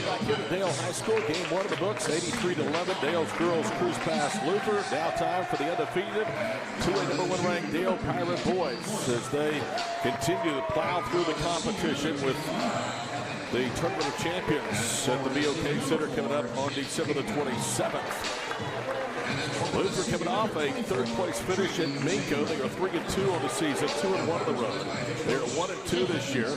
Back here at Dale High School, game one of the books, 83-11. Dale's girls cruise past Luther. Now time for the undefeated 2A number 1 ranked Dale Pirate boys as they continue to plow through the competition with the Tournament of Champions at the BOK Center coming up on December the 27th. Luther coming off a third-place finish in Minco. They are 3-2 on the season, 2-1 on the road. They are 1-2 this year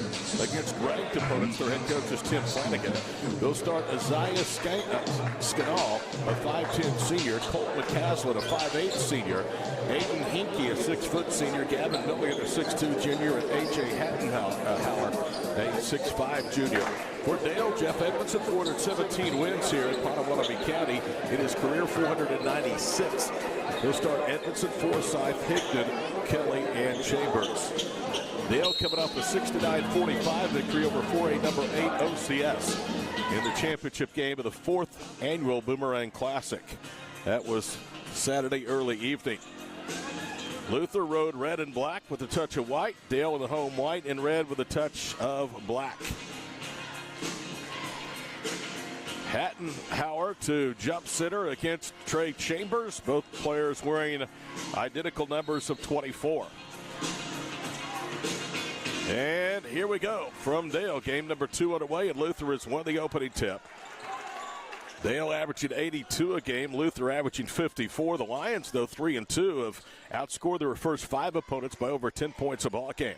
against ranked opponents. Their head coach is Tim Flanagan. They'll start Isaiah Skadal, a 5'10 senior, Colt McCaslin, a 5'8 senior, Aiden Hinkie, a 6' senior, Gavin Milligan, a 6'2 junior, and A.J. Hattenhauer, a 6'5 junior. For Dale, Jeff Edmondson, 417 wins here in Potawatomi County in his career, 496. He'll start Edmondson, Forsyth, Higdon, Kelly, and Chambers. Dale coming off a 69-45 victory over 4A number 8 OCS in the championship game of the 4th annual Boomerang Classic. That was Saturday early evening. Luther rode red and black with a touch of white. Dale in the home white and red with a touch of black. Hattenhauer to jump center against Trey Chambers. Both players wearing identical numbers of 24. And here we go from Dale. Game number 2 underway, and Luther has won the opening tip. Dale averaging 82 a game, Luther averaging 54. The Lions, though, 3-2, have outscored their first 5 opponents by over 10 points a ball game.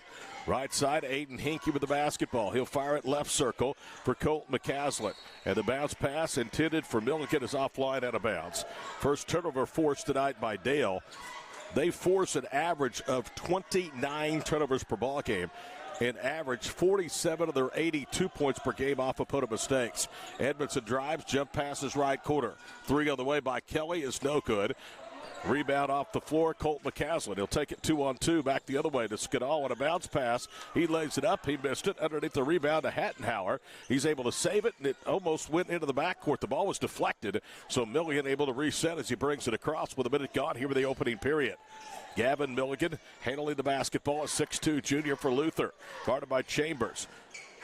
Right side, Aiden Hinkie with the basketball. He'll fire it left circle for Colt McCaslin. And the bounce pass intended for Milligan is offline out of bounds. First turnover forced tonight by Dale. They force an average of 29 turnovers per ball game and average 47 of their 82 points per game off opponent mistakes. Edmondson drives, jump passes right corner. 3 on the way by Kelly is no good. Rebound off the floor, Colt McCaslin. He'll take it 2-on-2 back the other way to Skadal on a bounce pass. He lays it up. He missed it. Underneath the rebound to Hattenhauer. He's able to save it, and it almost went into the backcourt. The ball was deflected, so Milligan able to reset as he brings it across with a minute gone here in the opening period. Gavin Milligan handling the basketball, a 6'2 junior for Luther. Guarded by Chambers.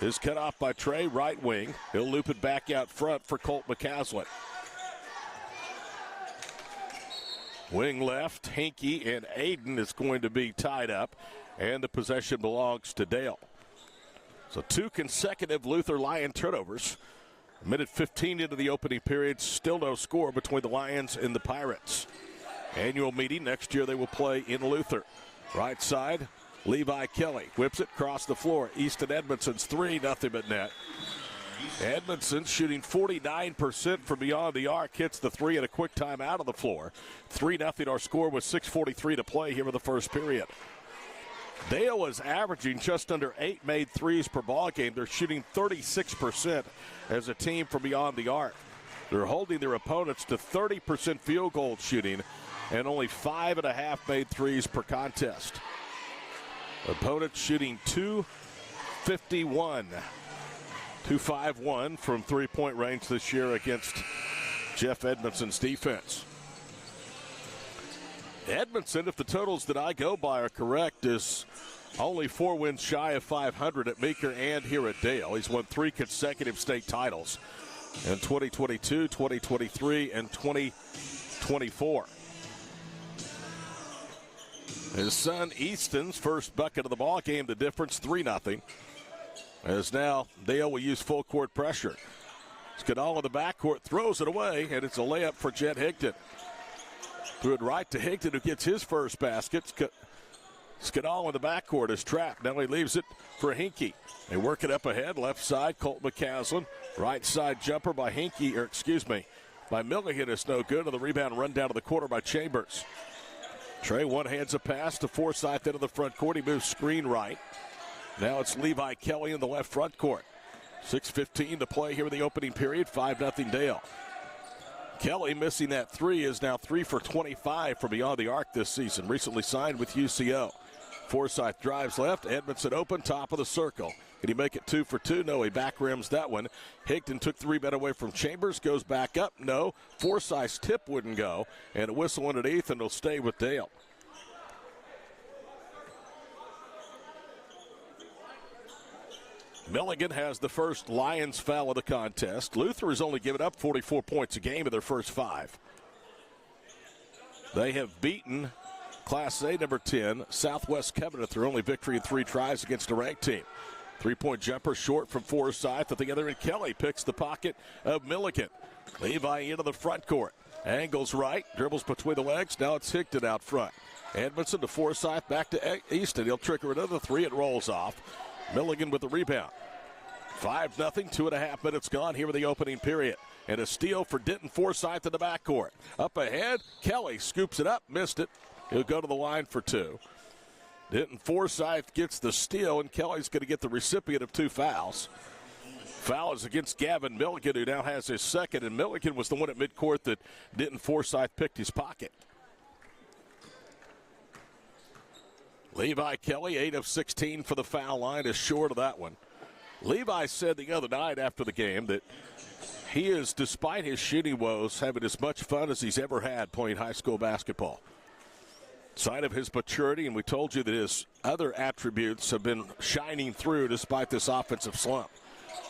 His cut off by Trey, right wing. He'll loop it back out front for Colt McCaslin. Wing left, Hinkie and Aiden is going to be tied up, and the possession belongs to Dale. So 2 consecutive Luther Lion turnovers. A minute 15 into the opening period, still no score between the Lions and the Pirates. Annual meeting next year they will play in Luther. Right side, Levi Kelly whips it across the floor. Easton Edmondson's 3, nothing but net. Edmondson shooting 49% from beyond the arc, hits the 3 at a quick time out of the floor. 3-0 our score with 6:43 to play here in the first period. Dale is averaging just under 8 made threes per ball game. They're shooting 36% as a team from beyond the arc. They're holding their opponents to 30% field goal shooting and only 5.5 made threes per contest. Opponents shooting 251 from three-point range this year against Jeff Edmondson's defense. Edmondson, if the totals that I go by are correct, is only 4 wins shy of 500 at Meeker and here at Dale. He's won 3 consecutive state titles in 2022, 2023, and 2024. His son Easton's first bucket of the ball game, the difference 3-0. As now Dale will use full court pressure. Skadal in the backcourt throws it away, and it's a layup for Jet Higdon. Threw it right to Higdon, who gets his first basket. Skadal in the backcourt is trapped. Now he leaves it for Hinkie. They work it up ahead. Left side, Colt McCaslin. Right side jumper by by Milligan is no good. And the rebound run down to the corner by Chambers. Trey one-hands a pass to Forsyth into the front court. He moves screen right. Now it's Levi Kelly in the left front court. 6:15 to play here in the opening period. 5-0 Dale. Kelly missing that 3 is now 3 for 25 from beyond the arc this season. Recently signed with UCO. Forsyth drives left. Edmondson open, top of the circle. Can he make it 2 for 2? No, he back rims that one. Higdon took the rebound away from Chambers. Goes back up. No. Forsyth's tip wouldn't go. And a whistle underneath, and it'll stay with Dale. Milligan has the first Lions foul of the contest. Luther has only given up 44 points a game in their first 5. They have beaten Class A number 10, Southwest Covenant, their only victory in 3 tries against a ranked team. 3-point jumper short from Forsyth at the other end. Kelly picks the pocket of Milligan. Levi into the front court. Angles right, dribbles between the legs. Now it's Higdon out front. Edmondson to Forsyth, back to Easton. He'll trigger another 3. It rolls off. Milligan with the rebound. 5-0, 2.5 minutes gone here in the opening period. And a steal for Denton Forsyth in the backcourt. Up ahead, Kelly scoops it up, missed it. He'll go to the line for 2. Denton Forsyth gets the steal, and Kelly's going to get the recipient of 2 fouls. Foul is against Gavin Milligan, who now has his second, and Milligan was the one at midcourt that Denton Forsyth picked his pocket. Levi Kelly, 8 of 16 for the foul line, is short of that one. Levi said the other night after the game that he is, despite his shooting woes, having as much fun as he's ever had playing high school basketball. Sign of his maturity, and we told you that his other attributes have been shining through despite this offensive slump.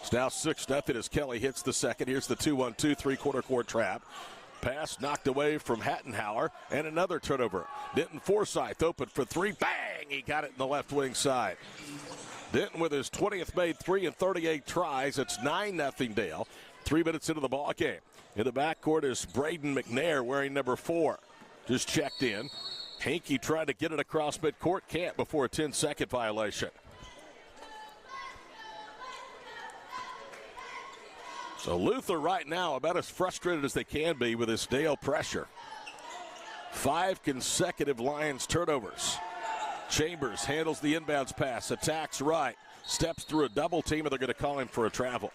It's now 6-0 as Kelly hits the second. Here's the 2-1-2 3-quarter court trap. Pass knocked away from Hattenhauer, and another turnover. Denton Forsyth open for 3. Bang! He got it in the left wing side. Denton with his 20th made 3 in 38 tries. It's 9-0 Dale. 3 minutes into the ball game. In the backcourt is Braden McNair wearing number 4. Just checked in. Hinkie tried to get it across midcourt. Can't before a 10-second violation. So Luther right now about as frustrated as they can be with this Dale pressure. 5 consecutive Lions turnovers. Chambers handles the inbounds pass, attacks right, steps through a double team, and they're going to call him for a travel.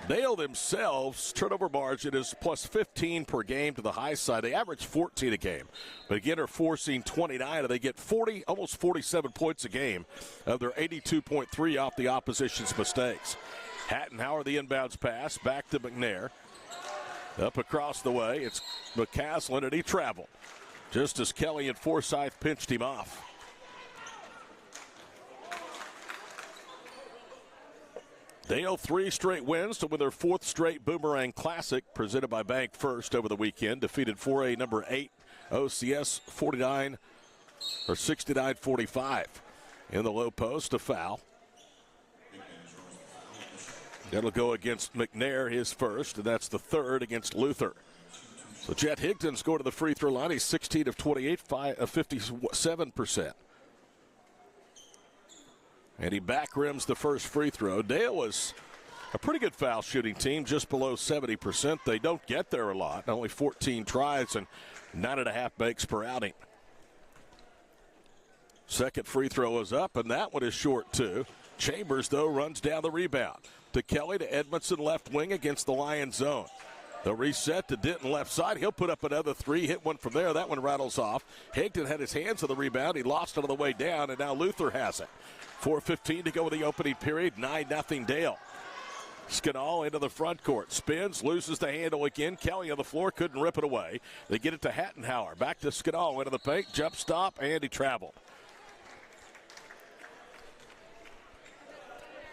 Dale themselves, turnover margin is plus 15 per game to the high side. They average 14 a game, but again are forcing 29, and they get 40, almost 47 points a game of their 82.3 off the opposition's mistakes. Hattenhauer, the inbounds pass, back to McNair. Up across the way, it's McCaslin, and he traveled, just as Kelly and Forsyth pinched him off. Dale 3 straight wins to win their 4th straight Boomerang Classic presented by Bank First over the weekend. Defeated 4A number 8 OCS 69-45 in the low post. A foul. That'll go against McNair, his first, and that's the 3rd against Luther. So Jet Higdon's going to the free throw line. He's 16 of 28, 57%. And he back rims the first free throw. Dale was a pretty good foul shooting team, just below 70%. They don't get there a lot. Only 14 tries and 9.5 makes per outing. Second free throw is up, and that one is short too. Chambers, though, runs down the rebound. To Kelly, to Edmondson, left wing against the Lions zone. The reset to Denton left side. He'll put up another 3, hit one from there. That one rattles off. Higdon had his hands on the rebound. He lost it on the way down, and now Luther has it. 4:15 to go in the opening period. 9-0 Dale. Skanal into the front court. Spins, loses the handle again. Kelly on the floor, couldn't rip it away. They get it to Hattenhauer. Back to Skanal into the paint. Jump stop, and he traveled.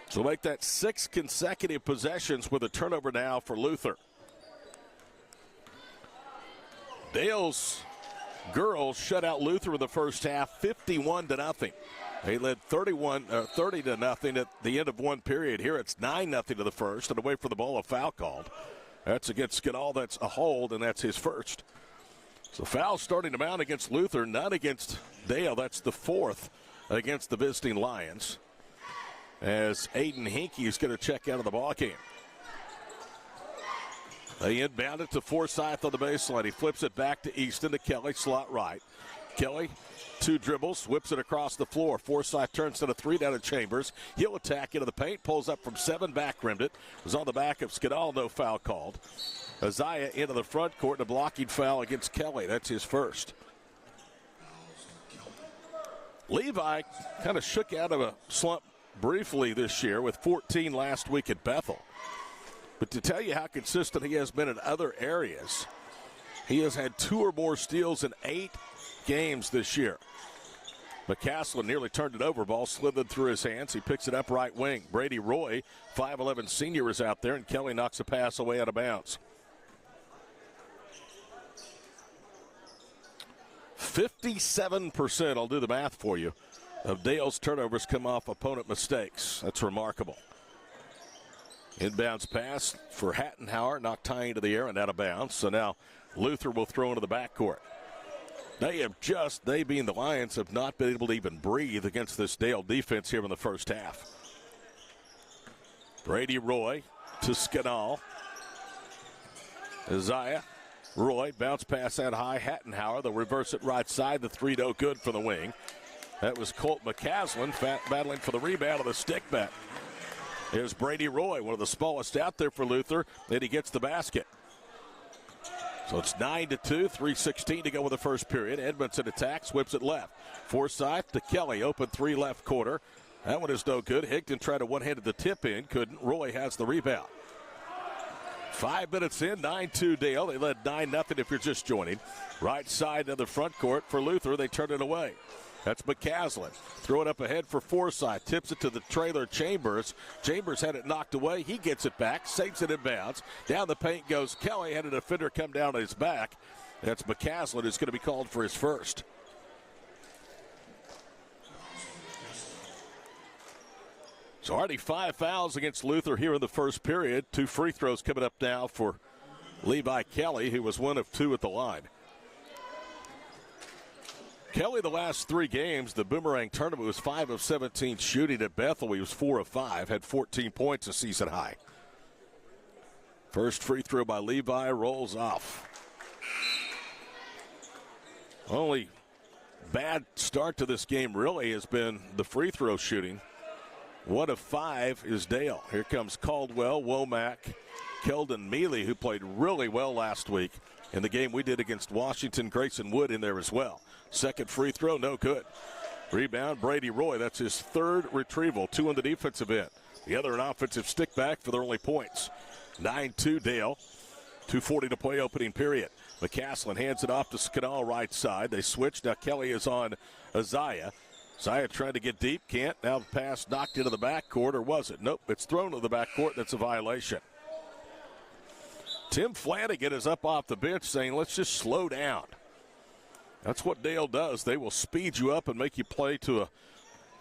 So make that 6 consecutive possessions with a turnover now for Luther. Dale's girls shut out Luther in the first half, 51-0. They led 30-0 at the end of one period. Here it's 9-0 to the first, and away from the ball, a foul called. That's against Skanal. That's a hold, and that's his first. So foul starting to mount against Luther, none against Dale. That's the 4th against the visiting Lions, as Aiden Hinkie is going to check out of the ball game. They inbound it to Forsyth on the baseline. He flips it back to Easton, to Kelly, slot right. Kelly, 2 dribbles, whips it across the floor. Forsyth turns to the 3 down to Chambers. He'll attack into the paint, pulls up from 7, back rimmed it. Was on the back of Skanal, no foul called. Isaiah into the front court, and a blocking foul against Kelly. That's his first. Levi kind of shook out of a slump briefly this year with 14 last week at Bethel. But to tell you how consistent he has been in other areas, he has had 2 or more steals in 8 games this year. McCaslin nearly turned it over. Ball slithered through his hands. He picks it up right wing. Brady Roy, 5'11 senior, is out there, and Kelly knocks a pass away out of bounds. 57%, I'll do the math for you, of Dale's turnovers come off opponent mistakes. That's remarkable. Inbounds pass for Hattenhauer, knocked high into the air and out of bounds. So now Luther will throw into the backcourt. They being the Lions, have not been able to even breathe against this Dale defense here in the first half. Brady Roy to Skanal. Isaiah Roy, bounce pass out high. Hattenhauer, they'll reverse it right side. The three no good for the wing. That was Colt McCaslin battling for the rebound of the stick back. Here's Brady Roy, one of the smallest out there for Luther. Then he gets the basket. So it's 9-2, 3:16 to go with the first period. Edmondson attacks, whips it left. Forsythe to Kelly, open three left quarter. That one is no good. Higdon tried to one-handed the tip in, couldn't. Roy has the rebound. 5 minutes in, 9-2 Dale. They led 9-0 if you're just joining. Right side of the front court for Luther. They turn it away. That's McCaslin. Throw it up ahead for Forsythe. Tips it to the trailer Chambers. Chambers had it knocked away. He gets it back. Saves it in bounds. Down the paint goes Kelly. Had a defender come down on his back. That's McCaslin who's going to be called for his first. So already 5 fouls against Luther here in the first period. 2 free throws coming up now for Levi Kelly, who was 1 of 2 at the line. Kelly, the last 3 games, the Boomerang tournament, was 5 of 17 shooting. At Bethel, he was 4 of 5, had 14 points, a season high. First free throw by Levi rolls off. Only bad start to this game really has been the free throw shooting. 1 of 5 is Dale. Here comes Caldwell, Womack, Keldon Mealy, who played really well last week in the game we did against Washington. Grayson Wood in there as well. Second free throw, no good. Rebound, Brady Roy. That's his 3rd retrieval. 2 on the defensive end. The other an offensive stick back for their only points. 9-2 Dale. 2:40 to play opening period. McCaslin hands it off to Skanal right side. They switch. Now Kelly is on Isaiah. Isaiah trying to get deep. Can't. Now the pass knocked into the backcourt, or was it? Nope, it's thrown to the backcourt. That's a violation. Tim Flanagan is up off the bench saying, let's just slow down. That's what Dale does. They will speed you up and make you play to a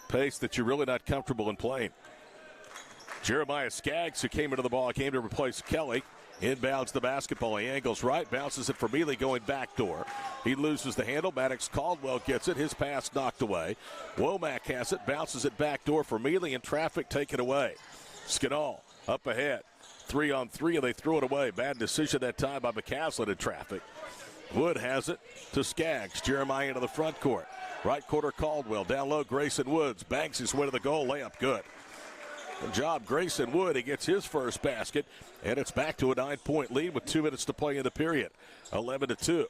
pace that you're really not comfortable in playing. Jeremiah Skaggs, who came into the ball, came to replace Kelly. Inbounds the basketball. He angles right, bounces it for Mealy going backdoor. He loses the handle. Maddox Caldwell gets it. His pass knocked away. Womack has it, bounces it backdoor for Mealy, and traffic taken away. Skanal up ahead. 3-on-3, and they threw it away. Bad decision that time by McCaslin in traffic. Wood has it to Skaggs. Jeremiah into the front court. Right quarter Caldwell. Down low Grayson Woods. Banks his way to the goal. Layup good. Good job Grayson Wood. He gets his first basket. And it's back to a 9-point lead with 2 minutes to play in the period. 11-2.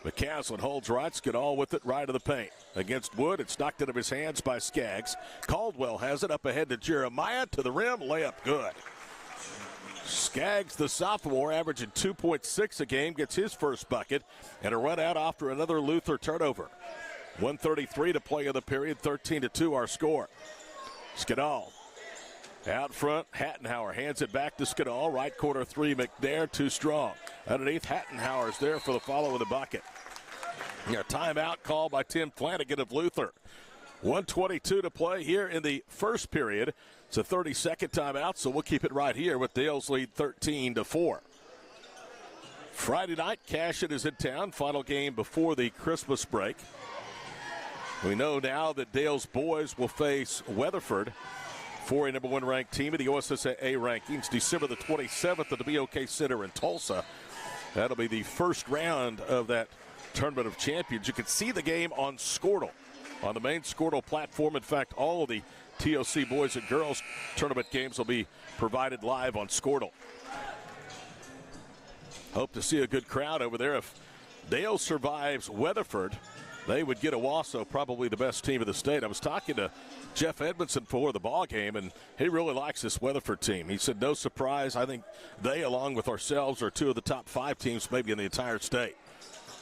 McCaslin holds right. Skanal with it right of the paint. Against Wood, it's knocked out of his hands by Skaggs. Caldwell has it up ahead to Jeremiah. To the rim. Layup good. Skaggs, the sophomore, averaging 2.6 a game, gets his first bucket, and a run out after another Luther turnover. 1:33 to play in the period, 13-2 our score. Skanal out front, Hattenhauer hands it back to Skanal. Right corner 3, McNair too strong. Underneath, Hattenhauer's there for the follow of the bucket. A timeout call by Tim Flanagan of Luther. 1:22 to play here in the first period. It's a 30-second timeout, so we'll keep it right here with Dale's lead 13-4. Friday night, Cashion is in town. Final game before the Christmas break. We know now that Dale's boys will face Weatherford for a number 1 ranked team in the OSSAA rankings. December the 27th at the BOK Center in Tulsa. That'll be the first round of that Tournament of Champions. You can see the game on Squirtle, on the main Squirtle platform. In fact, all of the TOC boys and girls tournament games will be provided live on Squirtle. Hope to see a good crowd over there. If Dale survives Weatherford, they would get Owasso, probably the best team in the state. I was talking to Jeff Edmondson before the ball game, and he really likes this Weatherford team. He said, no surprise, I think they, along with ourselves, are 2 of the top 5 teams maybe in the entire state.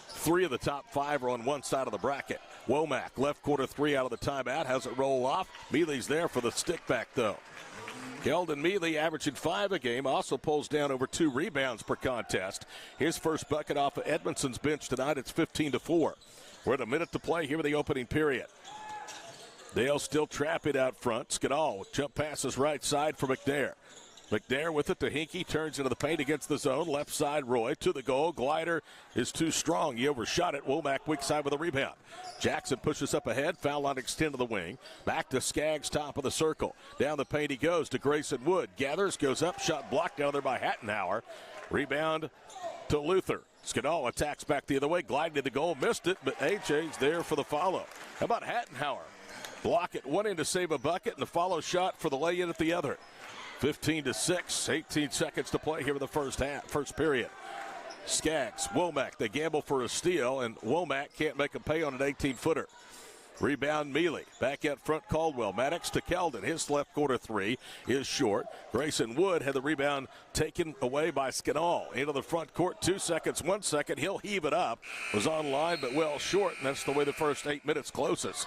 3 of the top 5 are on one side of the bracket. Womack, left corner three out of the timeout, has it roll off. Mealy's there for the stick back, though. Keldon Mealy, averaging 5 a game, also pulls down over 2 rebounds per contest. His first bucket off of Edmondson's bench tonight. It's 15-4. We're at a minute to play here in the opening period. Dale still trapping out front. Skidall jump passes right side for McNair. McNair with it to Hinkie, turns into the paint against the zone. Left side, Roy to the goal. Glider is too strong. He overshot it. Womack weak side with a rebound. Jackson pushes up ahead. Foul line extend to the wing. Back to Skaggs, top of the circle. Down the paint he goes to Grayson Wood. Gathers, goes up. Shot blocked down there by Hattenhauer. Rebound to Luther. Skidall attacks back the other way. Gliding to the goal. Missed it, but AJ's there for the follow. How about Hattenhauer? Block it one in to save a bucket, and the follow shot for the lay-in at the other. 15-6, 18 seconds to play here in the first period. Skaggs, Womack, they gamble for a steal, and Womack can't make a pay on an 18-footer. Rebound Mealy, back out front Caldwell. Maddox to Keldon, his left corner three is short. Grayson Wood had the rebound taken away by Skidall. Into the front court, 2 seconds, 1 second, he'll heave it up. Was on line but well short, and that's the way the first 8 minutes closes.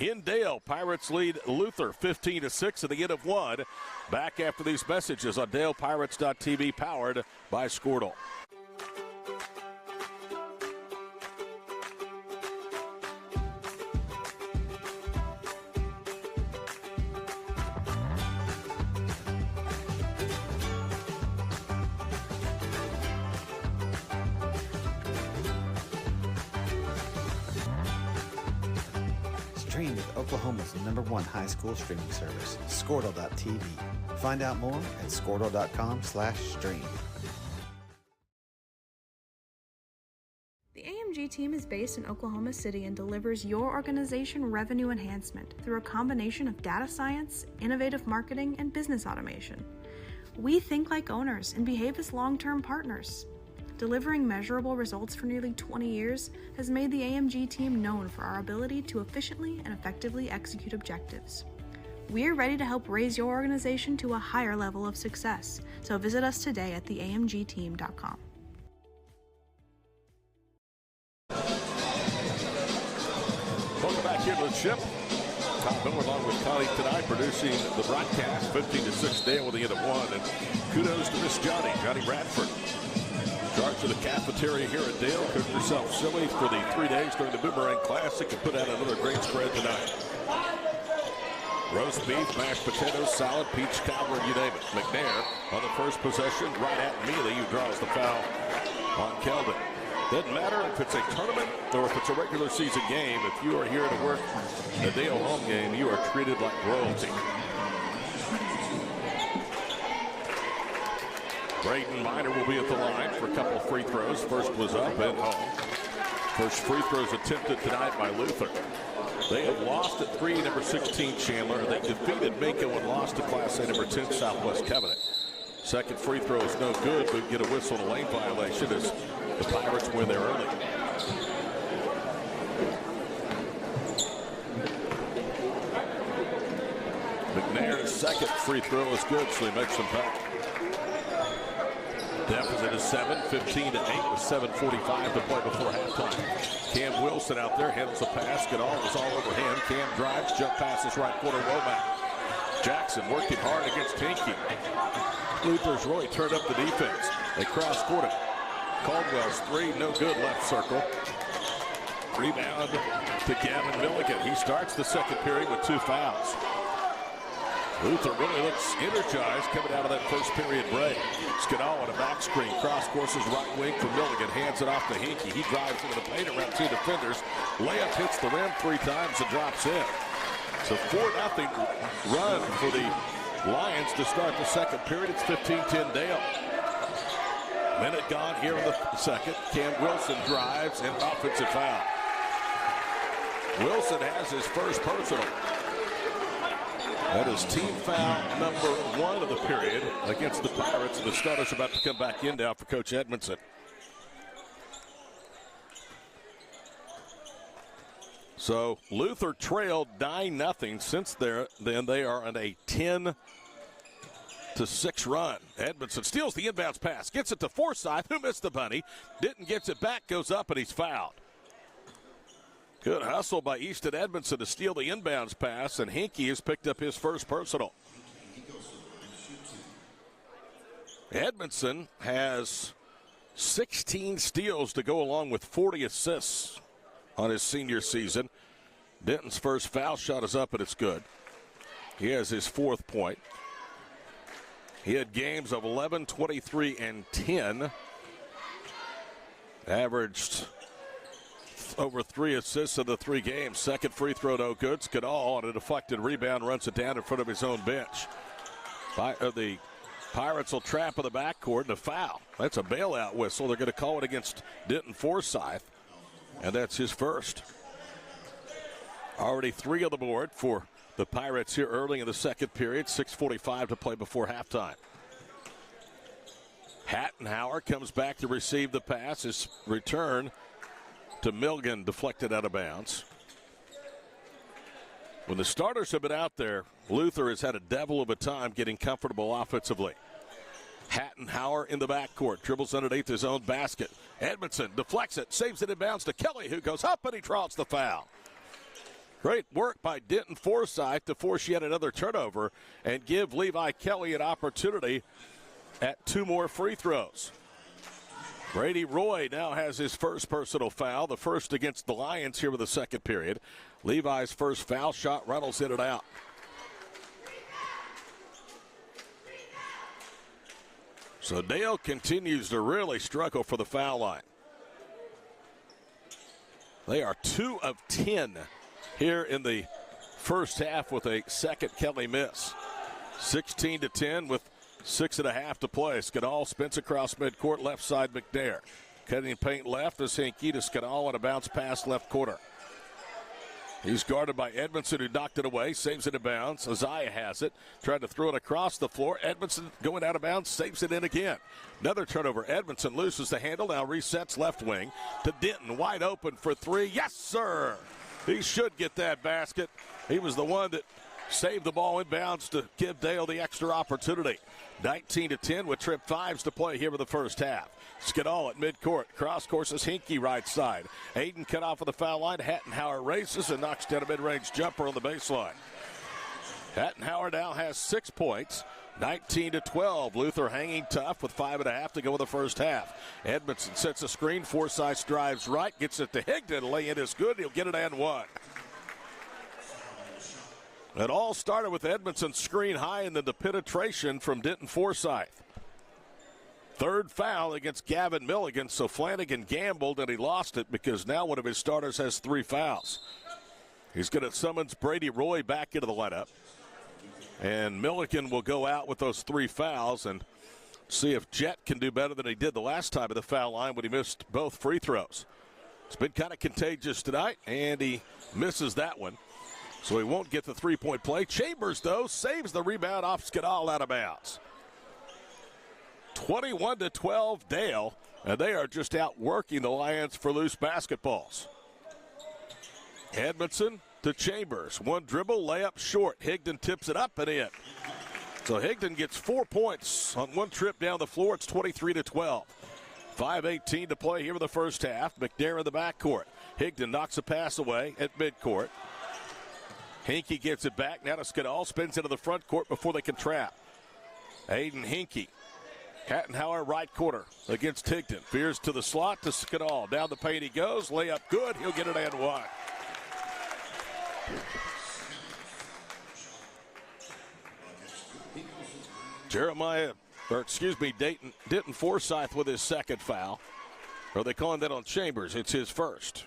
In Dale, Pirates lead Luther 15-6 at the end of one. Back after these messages on DalePirates.tv, powered by Squirtle. Stream with Oklahoma's #1 high school streaming service, Squirtle.tv. Find out more at Squirtle.com/stream. The AMG team is based in Oklahoma City and delivers your organization revenue enhancement through a combination of data science, innovative marketing, and business automation. We think like owners and behave as long-term partners. Delivering measurable results for nearly 20 years has made the AMG team known for our ability to efficiently and effectively execute objectives. We're ready to help raise your organization to a higher level of success, so visit us today at theamgteam.com. Welcome back here to the ship. Tom Miller along with colleague tonight producing the broadcast. 15-6 Dale with the end of one. And kudos to Miss Johnny Bradford. Charge of the cafeteria here at Dale. Cook yourself silly for the 3 days during the Boomerang Classic and put out another great spread tonight. Roast beef, mashed potatoes, salad, peach cobbler, you name it. McNair on the first possession, right at Mealy, who draws the foul on Keldon. Doesn't matter if it's a tournament or if it's a regular season game. If you are here to work a Dale home game, you are treated like royalty. Braden Miner will be at the line for a couple of free throws. First was up and home. First free throws attempted tonight by Luther. They have lost at 3, number 16 Chandler. They defeated Mako and lost to Class A number 10 Southwest Covenant. Second free throw is no good, but get a whistle and a lane violation as the Pirates win there early. McNair's second free throw is good, so he makes them back. Deficit is 7, 15-8 with 7:45 to play before halftime. Cam Wilson out there handles the pass. Skidall is all over him. Cam drives, jump passes right corner, Womack. Jackson working hard against Hinkie. Luther's really turned up the defense. They cross court it. Caldwell's three, no good, left circle. Rebound to Gavin Milligan. He starts the second period with 2 fouls. Luther really looks energized coming out of that first period break. Skidall on a back screen. Cross courses right wing for Milligan. Hands it off to Hinkie. He drives into the paint around 2 defenders. Layup hits the rim 3 times and drops in. So 4-0 run for the Lions to start the second period. It's 15-10 Dale. Minute gone here in the second. Cam Wilson drives and offensive foul. Wilson has his first personal. That is team foul number 1 of the period against the Pirates. And the starters about to come back in now for Coach Edmondson. So Luther trailed 9-0. Since then they are on a 10-6 run. Edmondson steals the inbounds pass, gets it to Forsythe, who missed the bunny. Didn't get it back, goes up, and he's fouled. Good hustle by Easton Edmondson to steal the inbounds pass, and Hinkie has picked up his first personal. Edmondson has 16 steals to go along with 40 assists on his senior season. Denton's first foul shot is up, and it's good. He has his 4th point. He had games of 11, 23, and 10. Averaged over 3 assists in the 3 games. Second free throw, no good. Skadal on a deflected rebound runs it down in front of his own bench. The Pirates will trap in the backcourt and a foul. That's a bailout whistle. They're going to call it against Denton Forsyth, and that's his first. Already 3 on the board for the Pirates here early in the second period. 6:45 to play before halftime. Hattenhauer comes back to receive the pass. His return to Milligan deflected out of bounds. When the starters have been out there, Luther has had a devil of a time getting comfortable offensively. Hattenhauer in the backcourt, dribbles underneath his own basket. Edmondson deflects it, saves it in bounds to Kelly, who goes up and he draws the foul. Great work by Denton Forsyth to force yet another turnover and give Levi Kelly an opportunity at 2 more free throws. Brady Roy now has his first personal foul, the first against the Lions here with the second period. Levi's first foul shot, Reynolds hit it out. So Dale continues to really struggle for the foul line. They are 2 of 10 here in the first half with a second Kelly miss. 16-10 with 6.5 to play. Skadal spins across midcourt, left side McNair. Cutting paint left is Hinkie to Skadal on a bounce pass left corner. He's guarded by Edmondson, who knocked it away, saves it in bounds. Isaiah has it, tried to throw it across the floor. Edmondson going out of bounds, saves it in again. Another turnover. Edmondson loses the handle, now resets left wing to Denton, wide open for 3. Yes, sir! He should get that basket. He was the one that saved the ball in bounds to give Dale the extra opportunity. 19-10 with trip 5s to play here in the first half. Skadal at midcourt. Cross courses Hinkie right side. Aiden cut off of the foul line. Hattenhauer races and knocks down a mid-range jumper on the baseline. Hattenhauer now has 6 points. 19-12. Luther hanging tough with 5.5 to go in the first half. Edmondson sets a screen. Forsyth drives right. Gets it to Higdon. Lay-in is good. He'll get it and 1. It all started with Edmondson's screen high and then the penetration from Denton Forsyth. 3rd foul against Gavin Milligan, so Flanagan gambled and he lost it because now one of his starters has 3 fouls. He's going to summons Brady Roy back into the lineup. And Milligan will go out with those 3 fouls and see if Jet can do better than he did the last time at the foul line when he missed both free throws. It's been kind of contagious tonight, and he misses that one. So he won't get the 3-point play. Chambers, though, saves the rebound off Skadal out of bounds. 21-12 Dale, and they are just out working the Lions for loose basketballs. Edmondson to Chambers. 1 dribble, layup short. Higdon tips it up and in. So Higdon gets 4 points on 1 trip down the floor. It's 23-12. 5:18 to play here in the first half. McNair in the backcourt. Higdon knocks a pass away at midcourt. Hinkie gets it back. Now to Skadal. Spins into the front court before they can trap. Aiden Hinkie. Hattenhauer right corner against Higdon. Veers to the slot to Skadal. Down the paint he goes. Layup good. He'll get it and 1. Denton Forsyth with his second foul. Or are they calling that on Chambers? It's his first.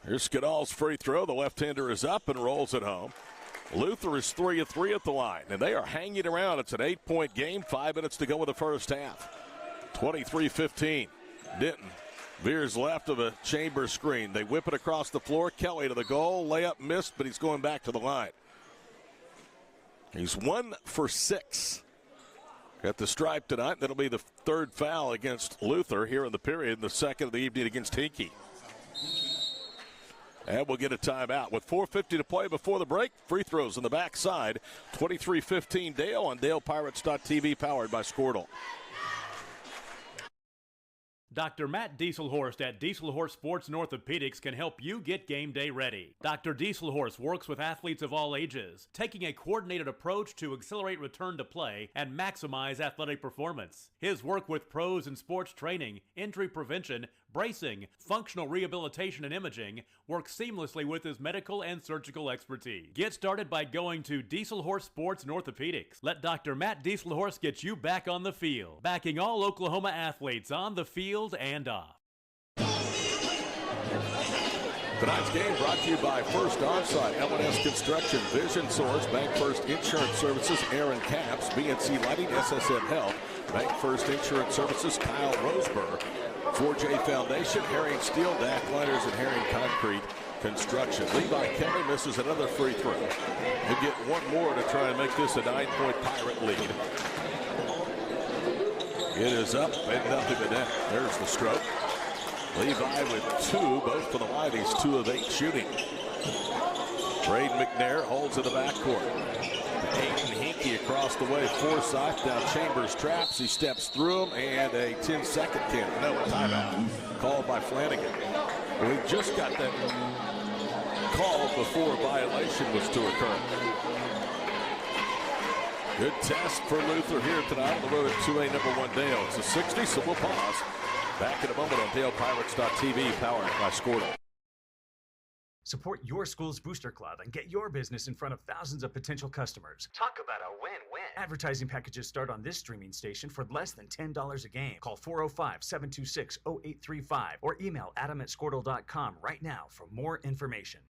Here's Skadal's free throw. The left-hander is up and rolls it home. Luther is 3 of 3 at the line, and they are hanging around. It's an 8-point game, 5 minutes to go in the first half. 23-15. Denton veers left of a Chambers screen. They whip it across the floor. Kelly to the goal. Layup missed, but he's going back to the line. He's 1 for 6 at the stripe tonight. That'll be the 3rd foul against Luther here in the period, and the 2nd of the evening against Hinkie. And we'll get a timeout with 4:50 to play before the break. Free throws on the backside. 23-15 Dale on DalePirates.tv, powered by Squirtle. Dr. Matt Dieselhorst at Dieselhorst Sports and Orthopedics can help you get game day ready. Dr. Dieselhorst works with athletes of all ages, taking a coordinated approach to accelerate return to play and maximize athletic performance. His work with pros in sports training, injury prevention, bracing, functional rehabilitation, and imaging works seamlessly with his medical and surgical expertise. Get started by going to Dieselhorst Sports and Orthopedics. Let Dr. Matt Dieselhorst get you back on the field, backing all Oklahoma athletes on the field and off. Tonight's game brought to you by First Onsite, L&S Construction, Vision Source, Bank First Insurance Services, Aaron Capps, BNC Lighting, SSM Health, Bank First Insurance Services, Kyle Roseberg, 4J Foundation, Herring Steel, DAC Liners, and Herring Concrete Construction. Levi Kelly misses another free throw. He'll get one more to try and make this a 9-point Pirate lead. It is up and nothing to net. There's the stroke. Levi with 2, both for the line. He's 2 of 8 shooting. Braden McNair holds in the backcourt. Aiden Hinkie across the way. Forsyth now Chambers traps. He steps through him and a 10-second count. No, timeout called by Flanagan. We just got that call before violation was to occur. Good test for Luther here tonight on the road at 2A number 1 Dale. It's a 60, so we'll pause. Back in a moment on DalePirates.tv, powered by Squirtle. Support your school's booster club and get your business in front of thousands of potential customers. Talk about a win-win. Advertising packages start on this streaming station for less than $10 a game. Call 405-726-0835 or email adam@squirtle.com right now for more information.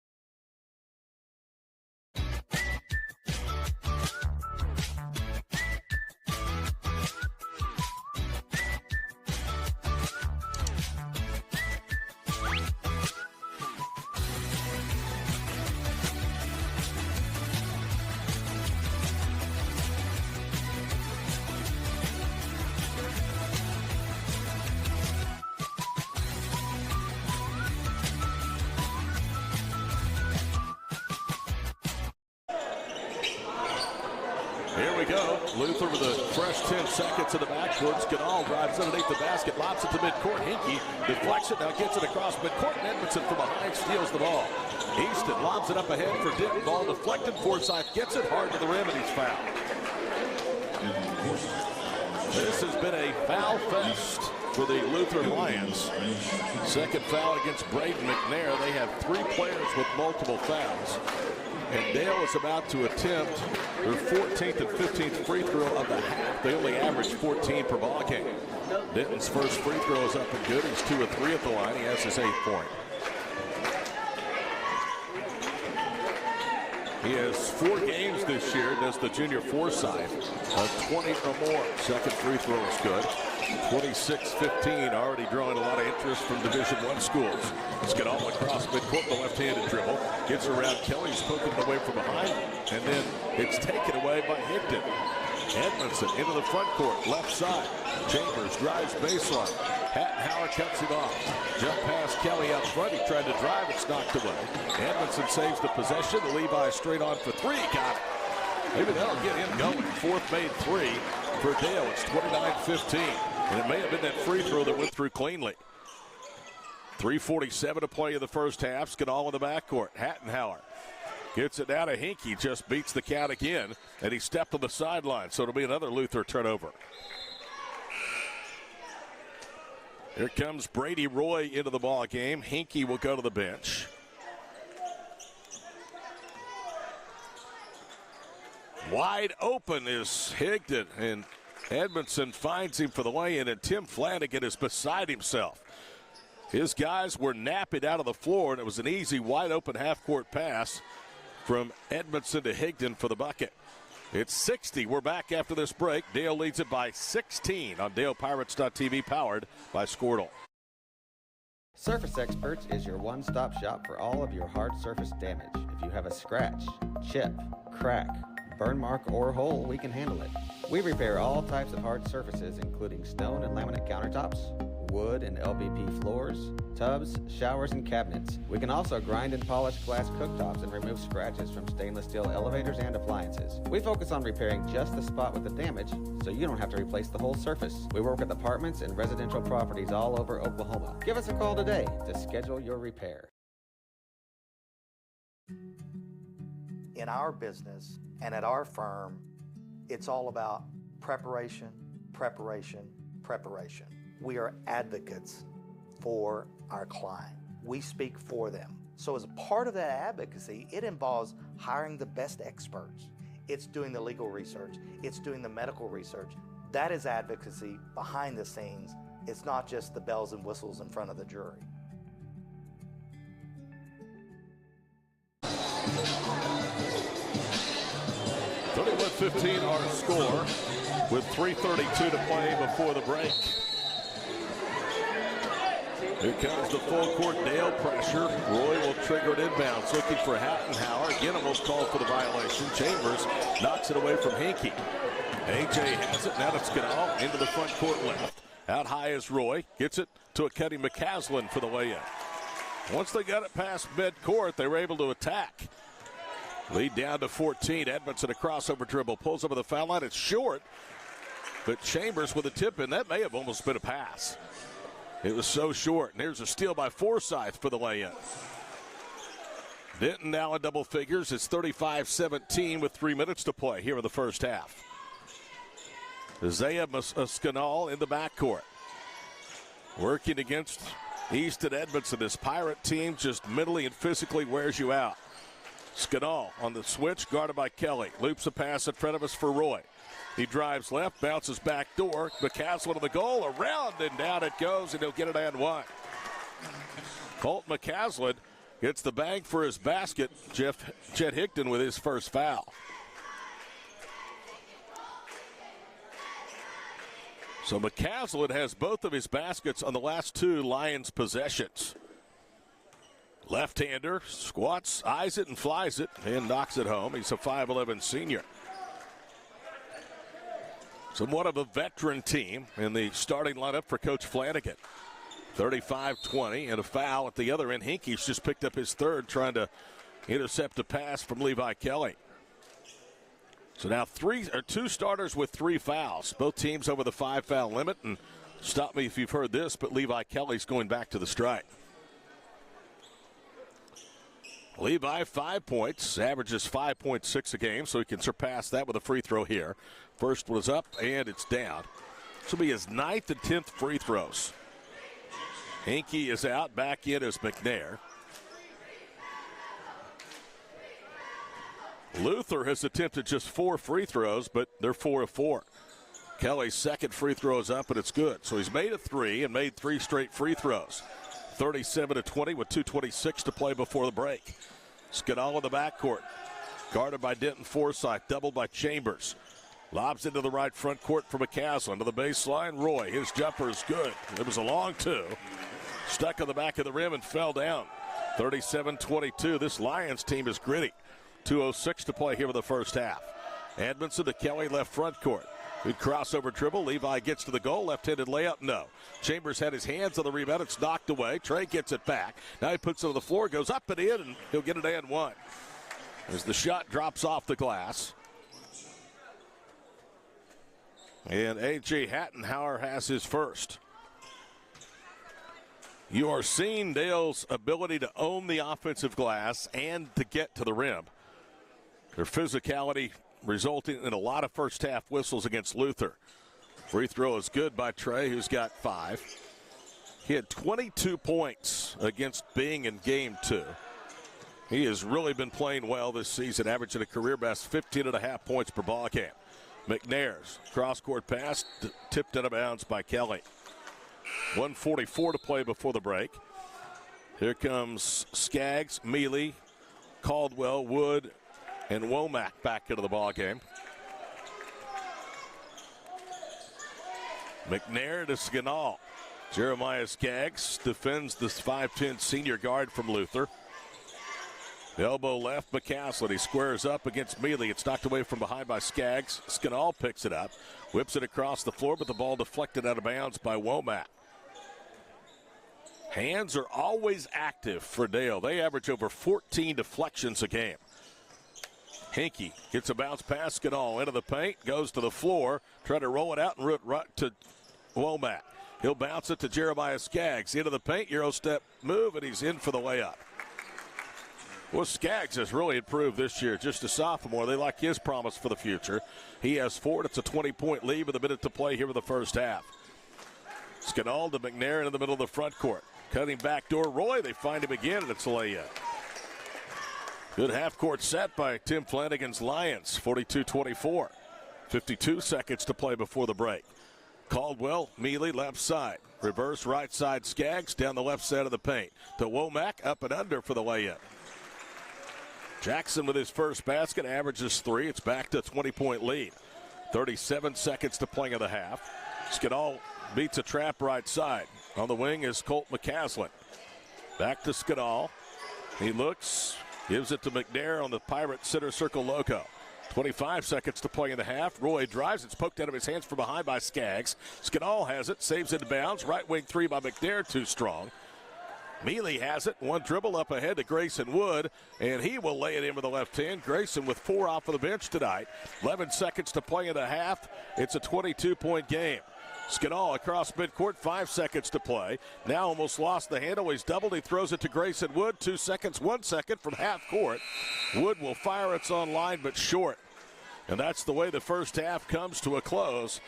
Here we go. Luther with a fresh 10 seconds in the backcourt. Skadal drives underneath the basket, lobs it to midcourt. Hinkie deflects it, now gets it across midcourt. And Edmondson from behind steals the ball. Easton lobs it up ahead for Denton. Ball deflected. Forsyth gets it hard to the rim, and he's fouled. This has been a foul fest for the Luther Lions. Second foul against Braden McNair. They have 3 players with multiple fouls. And Dale is about to attempt their 14th and 15th free throw of the half. They only average 14 per ball game. Denton's first free throw is up and good. He's 2 of 3 at the line. He has his 8th point. He has 4 games this year, does the junior Forsyth, of 20 or more. Second free throw is good. 26-15, already drawing a lot of interest from Division I schools. Let's get all across midcourt, the left-handed dribble. Gets around Kelly, he's poking it away from behind. And then it's taken away by Higdon. Edmondson into the front court, left side. Chambers drives baseline. Hattenhauer cuts it off. Jump past Kelly out front. He tried to drive. It's knocked away. Edmondson saves the possession. The Levi straight on for 3. Got it. Maybe that'll get him going. 4th made 3 for Dale. It's 29-15. And it may have been that free throw that went through cleanly. 3:47 to play in the first half. Skadal in the backcourt. Hattenhauer gets it down to Hinkie. Just beats the count again. And he stepped on the sideline. So it'll be another Luther turnover. Here comes Brady Roy into the ball game. Hinkie will go to the bench. Wide open is Higdon, and Edmondson finds him for the lay-in, and Tim Flanagan is beside himself. His guys were napping out of the floor, and it was an easy, wide-open half-court pass from Edmondson to Higdon for the bucket. It's 60. We're back after this break. Dale leads it by 16 on DalePirates.tv, powered by Squirtle. Surface Experts is your one-stop shop for all of your hard surface damage. If you have a scratch, chip, crack, burn mark, or hole, we can handle it. We repair all types of hard surfaces, including stone and laminate countertops, wood and LVP floors, tubs, showers, and cabinets. We can also grind and polish glass cooktops and remove scratches from stainless steel elevators and appliances. We focus on repairing just the spot with the damage, so you don't have to replace the whole surface. We work with apartments and residential properties all over Oklahoma. Give us a call today to schedule your repair. In our business and at our firm, it's all about preparation, preparation, preparation. We are advocates for our client. We speak for them. So as a part of that advocacy, it involves hiring the best experts. It's doing the legal research. It's doing the medical research. That is advocacy behind the scenes. It's not just the bells and whistles in front of the jury. (31-15) our score with 3:32 to play before the break. Here comes the full court Dale pressure. Roy will trigger it inbounds, looking for Hattenhauer. Again, almost called for the violation. Chambers knocks it away from Hinkie. AJ has it. Now it's Ganal into the front court left. Out high is Roy. Gets it to a Kenny McCaslin for the layup. Once they got it past midcourt, they were able to attack. Lead down to 14. Edmondson, a crossover dribble, pulls over the foul line. It's short, but Chambers with a tip in. That may have almost been a pass. It was so short. And here's a steal by Forsyth for the layup. Denton now in double figures. It's 35-17 with 3 minutes to play here in the first half. Isaiah Scanal in the backcourt. Working against Easton Edmondson. This Pirate team just mentally and physically wears you out. Scanal on the switch, guarded by Kelly. Loops a pass in front of us for Roy. He drives left, bounces back door. McCaslin to the goal, around and down it goes, and he'll get it and one. Colt McCaslin gets the bang for his basket. Chet Higdon with his first foul. So McCaslin has both of his baskets on the last two Lions possessions. Left-hander, squats, eyes it, and flies it, and knocks it home. He's a 5'11 senior. Somewhat of a veteran team in the starting lineup for Coach Flanagan. 35-20, and a foul at the other end. Hinkie's just picked up his third, trying to intercept a pass from Levi Kelly. So now two starters with 3 fouls. Both teams over the 5-foul limit, and stop me if you've heard this, but Levi Kelly's going back to the strike. Levi, 5 points, averages 5.6 a game, so he can surpass that with a free throw here. First was up, and it's down. This will be his 9th and 10th free throws. Hinkie is out, back in as McNair. Luther has attempted just 4 free throws, but they're 4 of 4. Kelly's second free throw is up, and it's good. So he's made a 3 and made 3 straight free throws. 37-20 with 2:26 to play before the break. Scanal in the backcourt. Guarded by Denton Forsyth, doubled by Chambers. Lobs into the right front court for McCaslin. To the baseline, Roy. His jumper is good. It was a long 2. Stuck on the back of the rim and fell down. 37-22. This Lions team is gritty. 2:06 to play here in the first half. Edmondson to Kelly, left front court. Good crossover dribble. Levi gets to the goal. Left-handed layup, no. Chambers had his hands on the rebound. It's knocked away. Trey gets it back. Now he puts it on the floor, goes up and in, and he'll get it and one. As the shot drops off the glass. And A.J. Hattenhauer has his first. You are seeing Dale's ability to own the offensive glass and to get to the rim. Their physicality resulting in a lot of first half whistles against Luther. Free throw is good by Trey, who's got 5. He had 22 points against Bing in game 2. He has really been playing well this season, averaging a career best 15.5 points per ball game. McNair's cross-court pass tipped out of bounds by Kelly. 1:44 to play before the break. Here comes Skaggs, Mealy, Caldwell, Wood, and Womack back into the ball game. McNair to Scanal. Jeremiah Skaggs defends this 5'10 senior guard from Luther. Elbow left, McCaslin. He squares up against Mealy. It's knocked away from behind by Skaggs. Scanal picks it up, whips it across the floor, but the ball deflected out of bounds by Womack. Hands are always active for Dale. They average over 14 deflections a game. Hinkey gets a bounce pass, Skidall into the paint, goes to the floor, try to roll it out and root right to Womack. He'll bounce it to Jeremiah Skaggs. Into the paint, Euro step move, and he's in for the layup. Well, Skaggs has really improved this year, just a sophomore. They like his promise for the future. He has 4. It's a 20-point lead with a minute to play here in the first half. Skidall to McNair in the middle of the front court. Cutting backdoor Roy, they find him again, and it's a layup. Good half-court set by Tim Flanagan's Lions, 42-24. 52 seconds to play before the break. Caldwell, Mealy, left side. Reverse right side, Skaggs down the left side of the paint. To Womack, up and under for the layup. Jackson with his first basket, averages 3. It's back to a 20-point lead. 37 seconds to play in the half. Skidall beats a trap right side. On the wing is Colt McCaslin. Back to Skidall. He looks, gives it to McNair on the Pirate center circle logo. 25 seconds to play in the half. Roy drives. It's poked out of his hands from behind by Skaggs. Skidall has it, saves it in bounds. Right wing 3 by McNair, too strong. Mealy has it. One dribble up ahead to Grayson Wood, and he will lay it in with the left hand. Grayson with 4 off of the bench tonight. 11 seconds to play in the half. It's a 22-point game. Skidall across midcourt, 5 seconds to play. Now almost lost the handle. He's doubled. He throws it to Grayson Wood. 2 seconds, 1 second from half court. Wood will fire. It's on line, but short. And that's the way the first half comes to a close.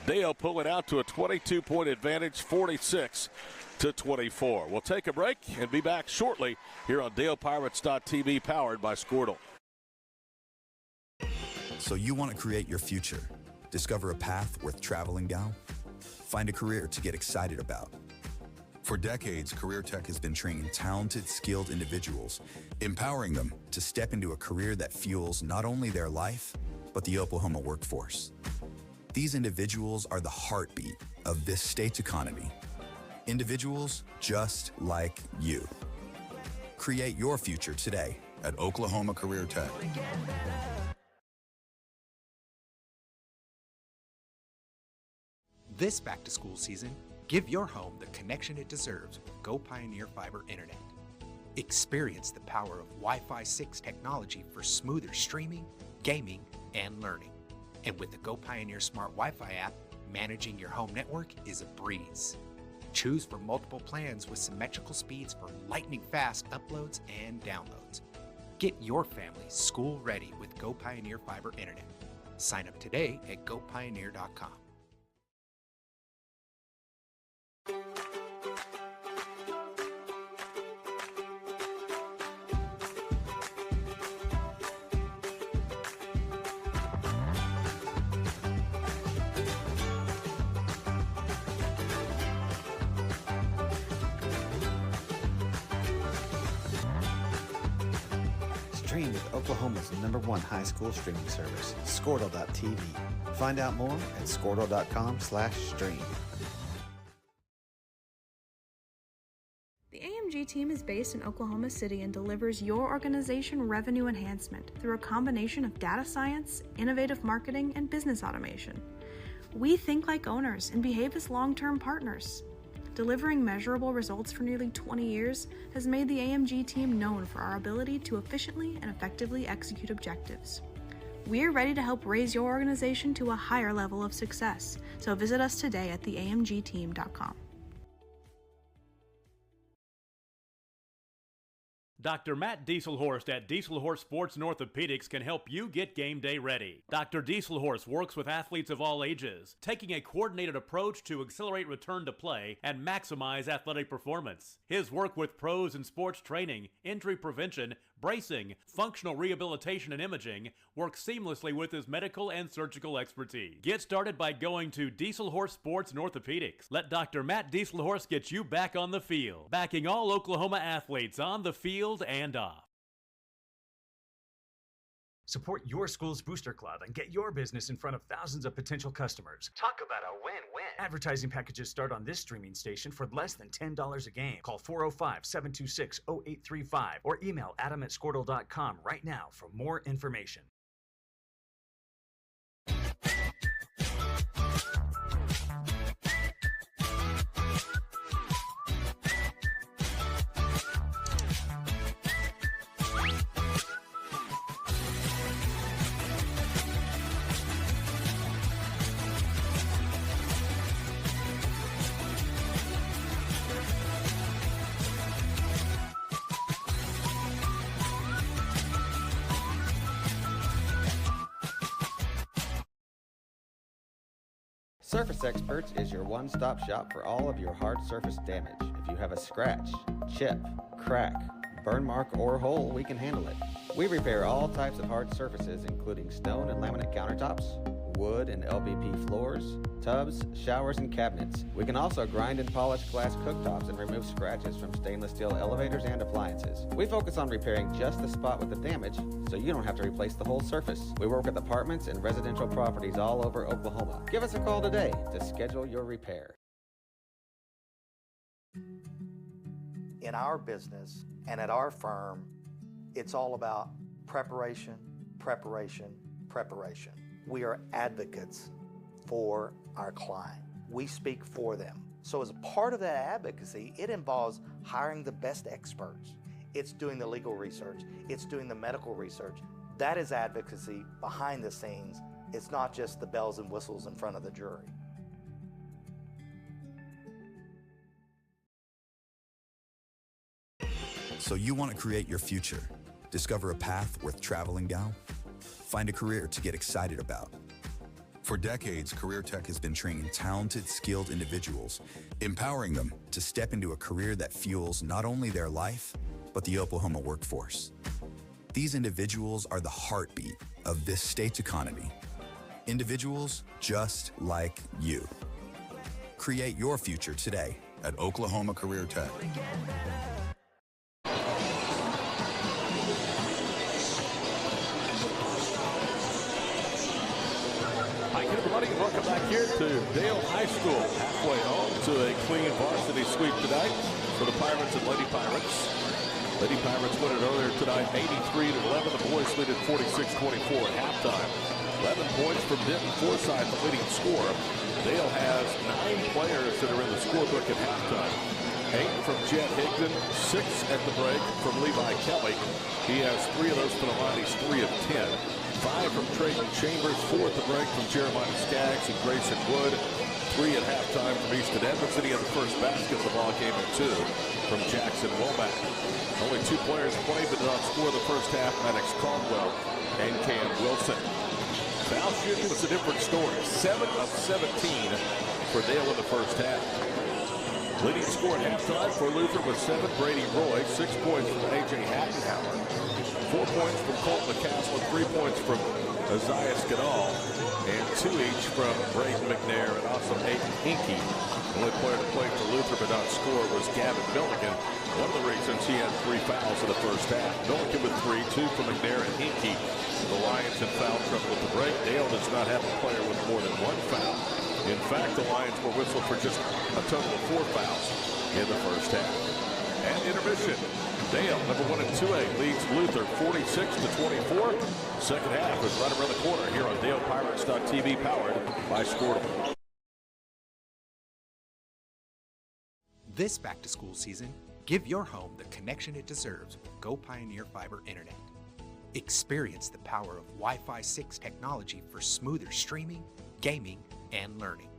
Dale pull it out to a 22-point advantage, 46-24. We'll take a break and be back shortly here on DalePirates.tv, powered by Squirtle. So you want to create your future? Discover a path worth traveling down? Find a career to get excited about. For decades, Career Tech has been training talented, skilled individuals, empowering them to step into a career that fuels not only their life, but the Oklahoma workforce. These individuals are the heartbeat of this state's economy. Individuals just like you. Create your future today at Oklahoma Career Tech. This back-to-school season, give your home the connection it deserves with Go Pioneer Fiber Internet. Experience the power of Wi-Fi 6 technology for smoother streaming, gaming, and learning. And with the Go Pioneer Smart Wi-Fi app, managing your home network is a breeze. Choose from multiple plans with symmetrical speeds for lightning-fast uploads and downloads. Get your family school-ready with Go Pioneer Fiber Internet. Sign up today at gopioneer.com. Stream with Oklahoma's #1 high school streaming service, Squirtle.tv. Find out more at squirtle.com/stream. The AMG team is based in Oklahoma City and delivers your organization revenue enhancement through a combination of data science, innovative marketing, and business automation. We think like owners and behave as long-term partners. Delivering measurable results for nearly 20 years has made the AMG team known for our ability to efficiently and effectively execute objectives. We're ready to help raise your organization to a higher level of success, so visit us today at theamgteam.com. Dr. Matt Dieselhorst at Dieselhorst Sports and Orthopedics can help you get game day ready. Dr. Dieselhorst works with athletes of all ages, taking a coordinated approach to accelerate return to play and maximize athletic performance. His work with pros in sports training, injury prevention, bracing, functional rehabilitation, and imaging works seamlessly with his medical and surgical expertise. Get started by going to Dieselhorst Sports and Orthopedics. Let Dr. Matt Dieselhorst get you back on the field, backing all Oklahoma athletes on the field and off. Support your school's booster club and get your business in front of thousands of potential customers. Talk about a win-win. Advertising packages start on this streaming station for less than $10 a game. Call 405-726-0835 or email adam@squirtle.com right now for more information. Surface Experts is your one-stop shop for all of your hard surface damage. If you have a scratch, chip, crack, burn mark, or hole, we can handle it. We repair all types of hard surfaces, including stone and laminate countertops, wood and LVP floors, tubs, showers, and cabinets. We can also grind and polish glass cooktops and remove scratches from stainless steel elevators and appliances. We focus on repairing just the spot with the damage, so you don't have to replace the whole surface. We work with apartments and residential properties all over Oklahoma. Give us a call today to schedule your repair. In our business and at our firm, it's all about preparation, preparation, preparation. We are advocates for our client. We speak for them. So as a part of that advocacy, it involves hiring the best experts. It's doing the legal research. It's doing the medical research. That is advocacy behind the scenes. It's not just the bells and whistles in front of the jury. So you want to create your future, discover a path worth traveling down, find a career to get excited about. For decades, Career Tech has been training talented, skilled individuals, empowering them to step into a career that fuels not only their life, but the Oklahoma workforce. These individuals are the heartbeat of this state's economy. Individuals just like you. Create your future today at Oklahoma Career Tech. Welcome back here to Dale High School. Halfway home to a clean varsity sweep tonight for the Pirates and Lady Pirates. Lady Pirates won it earlier tonight, 83-11. The boys lead at 46-24 at halftime. 11 points from Denton Forsythe, the leading scorer. Dale has 9 players that are in the scorebook at halftime. 8 from Jet Higdon, 6 at the break from Levi Kelly. He has 3 of those for the line. He's 3 of 10. 5 from Trayton Chambers, 4 at the break from Jeremiah Skaggs and Grayson Wood. 3 at halftime from Easton Edmondson. He had the first basket of the ball game at 2 from Jackson Womack. Only 2 players played but did not score the first half, Maddox Caldwell and Cam Wilson. Foul shooting was a different story. 7 of 17 for Dale in the first half. Leading score at halftime for Luther was 7, Brady Roy. 6 points from A.J. Hattenhauer. 4 points from Colt McCaslin, 3 points from Isaiah Skadal, and 2 each from Braden McNair and also Aiden Hinkie. The only player to play for Luther but not score was Gavin Milligan. One of the reasons he had 3 fouls in the first half. Milligan with 3, 2 from McNair and Hinkie. The Lions in foul trouble at the break. Dale does not have a player with more than 1 foul. In fact, the Lions were whistled for just a total of 4 fouls in the first half. And intermission. Dale, number 1 in 2A, leads Luther 46-24. Second half is right around the corner here on DalePirates.tv, powered by Squirtle. This back-to-school season, give your home the connection it deserves with Go Pioneer Fiber Internet. Experience the power of Wi-Fi 6 technology for smoother streaming, gaming, and learning.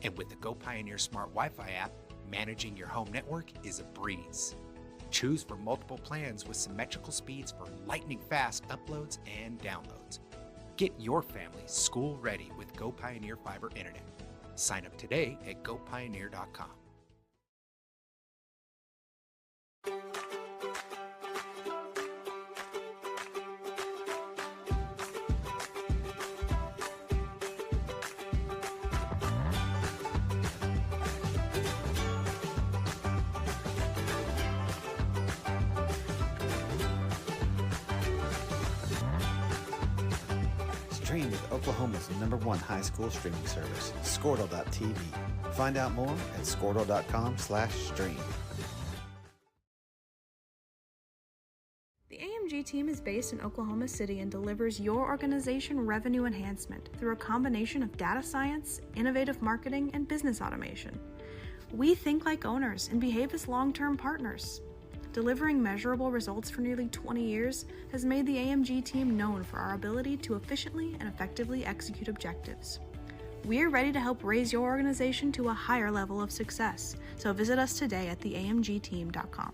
And with the Go Pioneer Smart Wi-Fi app, managing your home network is a breeze. Choose from multiple plans with symmetrical speeds for lightning-fast uploads and downloads. Get your family school-ready with Go Pioneer Fiber Internet. Sign up today at gopioneer.com. Stream with Oklahoma's #1 high school streaming service, Squirtle.tv. Find out more at squirtle.com/stream. The AMG team is based in Oklahoma City and delivers your organization revenue enhancement through a combination of data science, innovative marketing, and business automation. We think like owners and behave as long-term partners. Delivering measurable results for nearly 20 years has made the AMG team known for our ability to efficiently and effectively execute objectives. We're ready to help raise your organization to a higher level of success, so visit us today at theamgteam.com.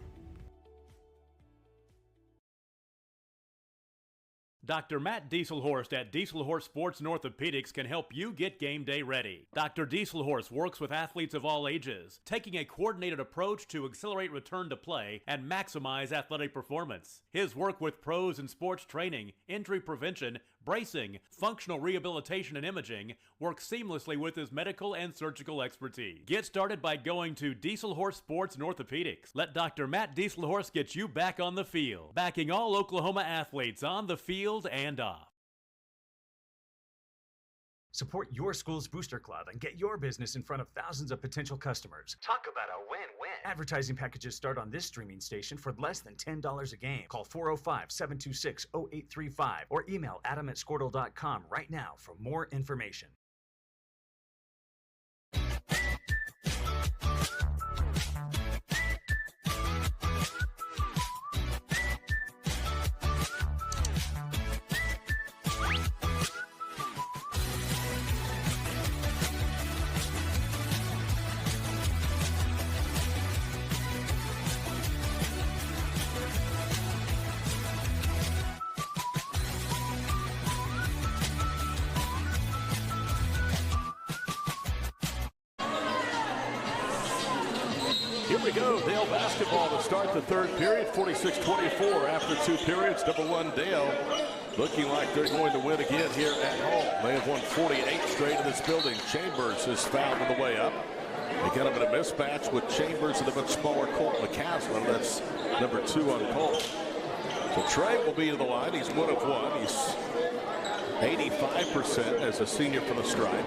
Dr. Matt Dieselhorst at Dieselhorst Sports and Orthopedics can help you get game day ready. Dr. Dieselhorst works with athletes of all ages, taking a coordinated approach to accelerate return to play and maximize athletic performance. His work with pros in sports training, injury prevention, bracing, functional rehabilitation, and imaging works seamlessly with his medical and surgical expertise. Get started by going to Dieselhorst Sports and Orthopedics. Let Dr. Matt Dieselhorst get you back on the field, backing all Oklahoma athletes on the field and off. Support your school's booster club and get your business in front of thousands of potential customers. Talk about a win-win. Advertising packages start on this streaming station for less than $10 a game. Call 405-726-0835 or email adam@squirtle.com right now for more information. Here we go, Dale basketball to start the third period, 46-24 after two periods. Number one, Dale, looking like they're going to win again here at home. They have won 48 straight in this building. Chambers is fouled on the way up. They got him in a mismatch with Chambers and a much smaller Colt McCaslin. That's number 2 on Colt. So Trey will be to the line. He's 1 of 1. He's 85% as a senior from the stripe.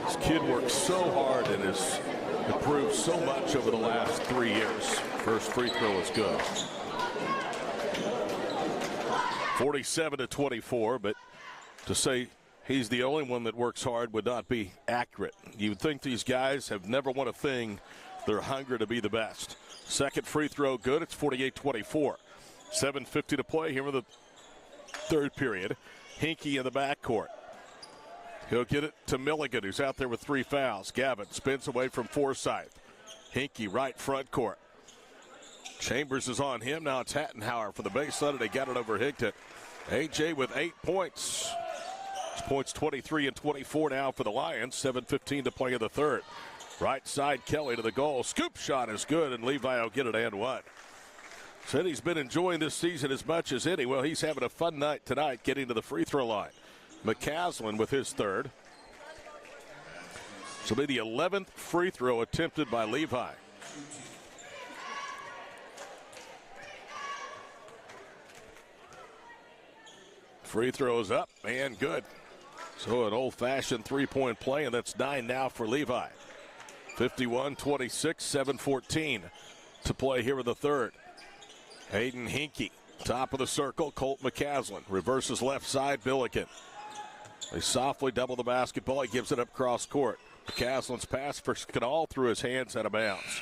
This kid works so hard and has improved so much over the last 3 years. First free throw is good. 47-24, but to say he's the only one that works hard would not be accurate. You would think these guys have never won a thing. They're hungry to be the best. Second free throw good. It's 48-24. 7:50 to play here in the third period. Hinkie in the backcourt. He'll get it to Milligan, who's out there with 3 fouls. Gavin spins away from Forsyth. Hinkie right front court. Chambers is on him. Now it's Hattenhauer for the baseline, and they got it over Higdon. A.J. with 8 points. It's points 23 and 24 now for the Lions. 7:15 to play in the third. Right side, Kelly to the goal. Scoop shot is good, and Levi will get it and one. Said he's been enjoying this season as much as any. Well, he's having a fun night tonight getting to the free throw line. McCaslin with his third. This will be the 11th free throw attempted by Levi. Free throws up and good. So an old-fashioned three-point play, and that's 9 now for Levi. 51-26, 7:14 to play here in the third. Hayden Hinkie, top of the circle. Colt McCaslin reverses left side. Milligan. They softly double the basketball. He gives it up cross court. McCaslin's pass for Skanal through his hands out of bounds.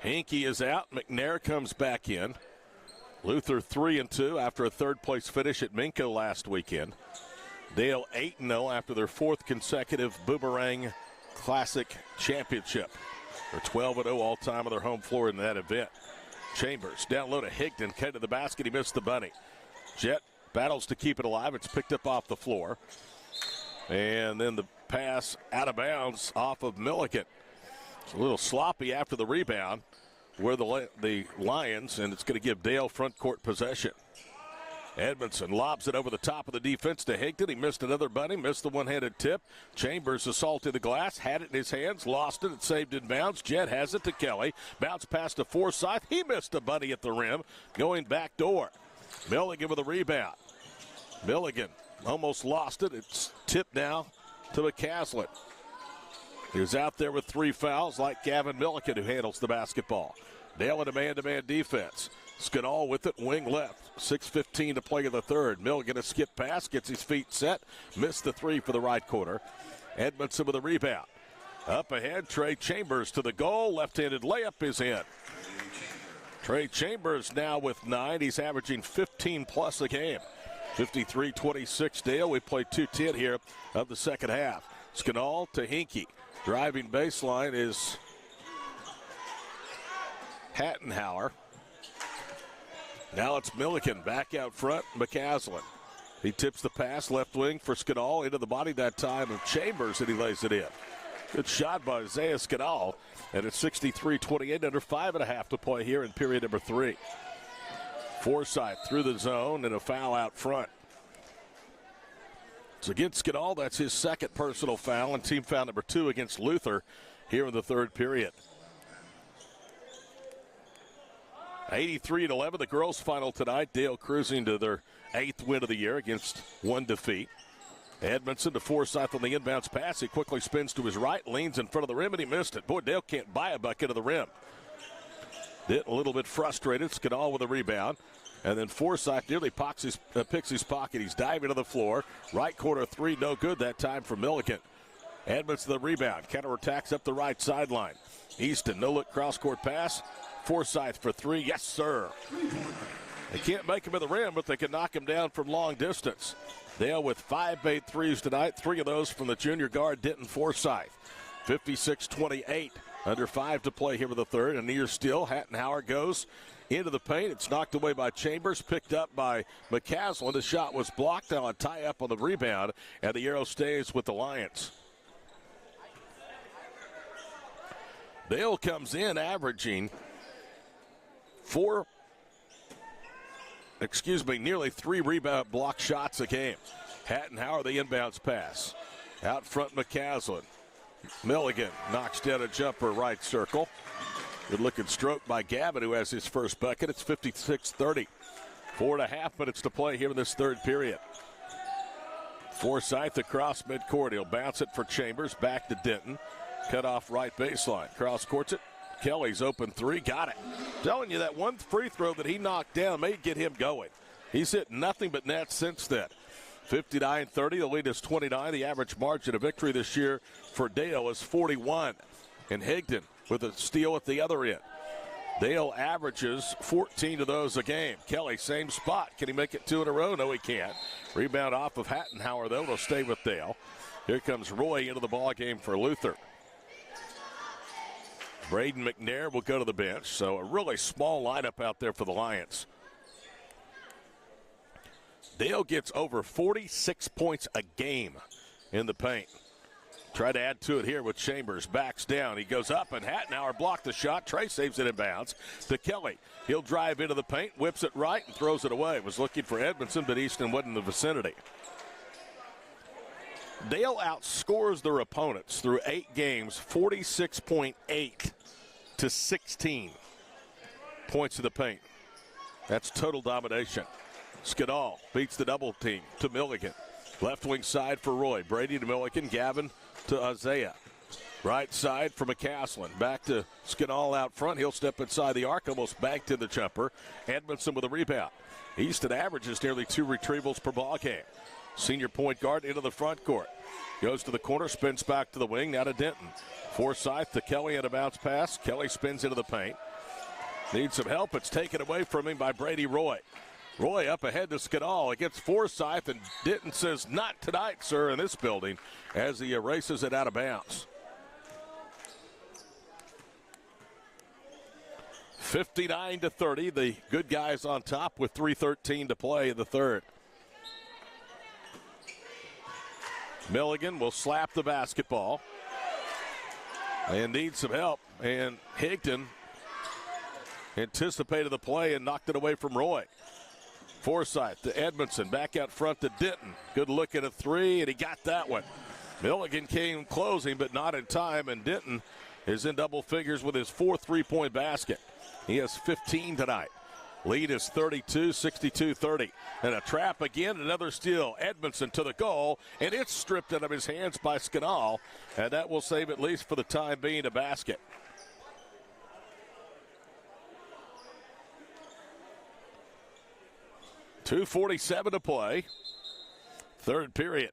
Hinkie is out. McNair comes back in. Luther 3-2 after a third-place finish at Minko last weekend. Dale 8-0 after their 4th consecutive Boomerang Classic Championship. They're 12-0 all-time on their home floor in that event. Chambers down low to Higdon. Cut to the basket. He missed the bunny. Jet battles to keep it alive. It's picked up off the floor. And then the pass out of bounds off of Milligan. It's a little sloppy after the rebound. Where the Lions, and it's going to give Dale front court possession. Edmondson lobs it over the top of the defense to Higdon. He missed another bunny, missed the one-handed tip. Chambers assaulted the glass, had it in his hands, lost it, saved in bounds. Jet has it to Kelly. Bounce pass to Forsyth. He missed a bunny at the rim, going back door. Milligan with a rebound. Milligan almost lost it. It's tipped now to McCaslin. He was out there with 3 fouls like Gavin Milliken, who handles the basketball. Dale in a man-to-man defense. Skanal with it, wing left. 6:15 to play in the third. Milligan a skip pass, gets his feet set. Missed the 3 for the right corner. Edmondson with a rebound. Up ahead, Trey Chambers to the goal. Left-handed layup is in. Trey Chambers now with 9. He's averaging 15-plus a game. 53-26 Dale. We played 2:10 here of the second half. Skanal to Hinkie. Driving baseline is Hattenhauer. Now it's Milliken back out front. McCaslin. He tips the pass left wing for Skidall into the body that time of Chambers, and he lays it in. Good shot by Isaiah Skidall. And it's 63-28, under 5.5 to play here in period number 3. Forsythe through the zone and a foul out front. So against Skidall, that's his second personal foul and team foul number 2 against Luther here in the third period. 83-11, the girls' final tonight. Dale cruising to their 8th win of the year against 1 defeat. Edmondson to Forsythe on the inbounds pass. He quickly spins to his right, leans in front of the rim, and he missed it. Boy, Dale can't buy a bucket of the rim. Denton a little bit frustrated. Skidall with a rebound. And then Forsythe nearly picks his pocket. He's diving to the floor. Right corner 3, no good that time for Milliken. Edmondson the rebound. Counterattacks up the right sideline. Easton, no-look cross-court pass. Forsythe for 3, yes, sir. They can't make him at the rim, but they can knock him down from long distance. Dale with 5 made threes tonight, 3 of those from the junior guard, Denton Forsythe. 56-28, under 5 to play here with the third. And near still, Hattenhauer goes into the paint. It's knocked away by Chambers, picked up by McCaslin. The shot was blocked. Now a tie-up on the rebound, and the arrow stays with the Lions. Dale comes in averaging nearly 3 rebound block shots a game. Hattenhauer, the inbounds pass. Out front, McCaslin. Milligan knocks down a jumper, right circle. Good-looking stroke by Gavin, who has his first bucket. It's 56-30. 4.5 minutes to play here in this third period. Forsythe across midcourt. He'll bounce it for Chambers. Back to Denton. Cut off right baseline. Cross courts it. Kelly's open 3. Got it. Telling you that one free throw that he knocked down may get him going. He's hit nothing but net since then. 59-30. The lead is 29. The average margin of victory this year for Dale is 41. And Higdon with a steal at the other end. Dale averages 14 of those a game. Kelly, same spot. Can he make it 2 in a row? No, he can't. Rebound off of Hattenhauer, though. It'll stay with Dale. Here comes Roy into the ball game for Luther. Braden McNair will go to the bench. So a really small lineup out there for the Lions. Dale gets over 46 points a game in the paint. Try to add to it here with Chambers. Backs down. He goes up, and Hattenhauer blocked the shot. Trey saves it in bounds to Kelly. He'll drive into the paint, whips it right, and throws it away. Was looking for Edmondson, but Easton wasn't in the vicinity. Dale outscores their opponents through 8 games, 46.8 to 16 points in the paint. That's total domination. Skidall beats the double team to Milligan. Left wing side for Roy. Brady to Milligan. Gavin to Isaiah. Right side for McCaslin. Back to Skidall out front. He'll step inside the arc, almost backed in the jumper. Edmondson with a rebound. Easton averages nearly 2 retrievals per ball game. Senior point guard into the front court. Goes to the corner, spins back to the wing, now to Denton. Forsythe to Kelly and a bounce pass. Kelly spins into the paint. Needs some help. It's taken away from him by Brady Roy. Roy up ahead to Skidall against Forsythe, and Denton says, not tonight, sir, in this building, as he erases it out of bounds. 59-30, the good guys on top with 3:13 to play in the third. Milligan will slap the basketball and needs some help, and Higdon anticipated the play and knocked it away from Roy. Forsythe to Edmondson, back out front to Denton. Good look at a 3, and he got that one. Milligan came closing, but not in time, and Denton is in double figures with his 4th three-point basket. He has 15 tonight. Lead is 32, 62-30. And a trap again, another steal. Edmondson to the goal, and it's stripped out of his hands by Skidall, and that will save, at least for the time being, a basket. .247 to play. Third period.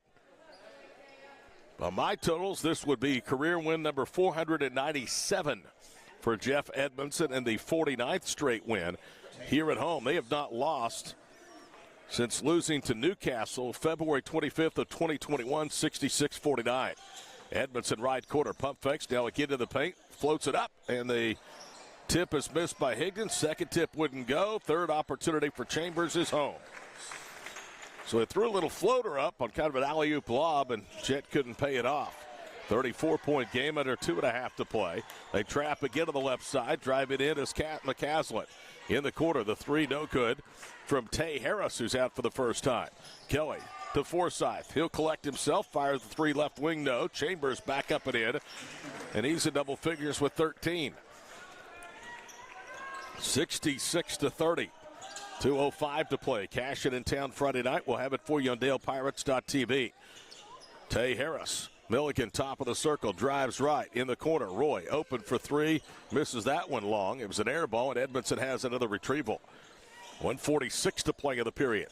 By my totals, this would be career win number 497 for Jeff Edmondson, and the 49th straight win here at home. They have not lost since losing to Newcastle February 25th of 2021, 66-49. Edmondson right corner pump fakes. Now again to the paint, floats it up, and the Tip is missed by Higdon. Second tip wouldn't go. Third opportunity for Chambers is home. So they threw a little floater up on kind of an alley-oop lob, and Jet couldn't pay it off. 34-point game under 2.5 to play. They trap again to the left side. Drive it in as McCaslin. In the corner, the three no good from Tay Harris, who's out for the first time. Kelly to Forsythe. He'll collect himself. Fires the three left wing, no. Chambers back up and in. And he's in double figures with 13. 66-30. 2:05 to play. Cash it in town Friday night. We'll have it for you on DalePirates.tv. Tay Harris. Milligan, top of the circle, drives right in the corner. Roy open for three, misses that one long. It was an air ball, and Edmondson has another retrieval. 1:46 to play in the period.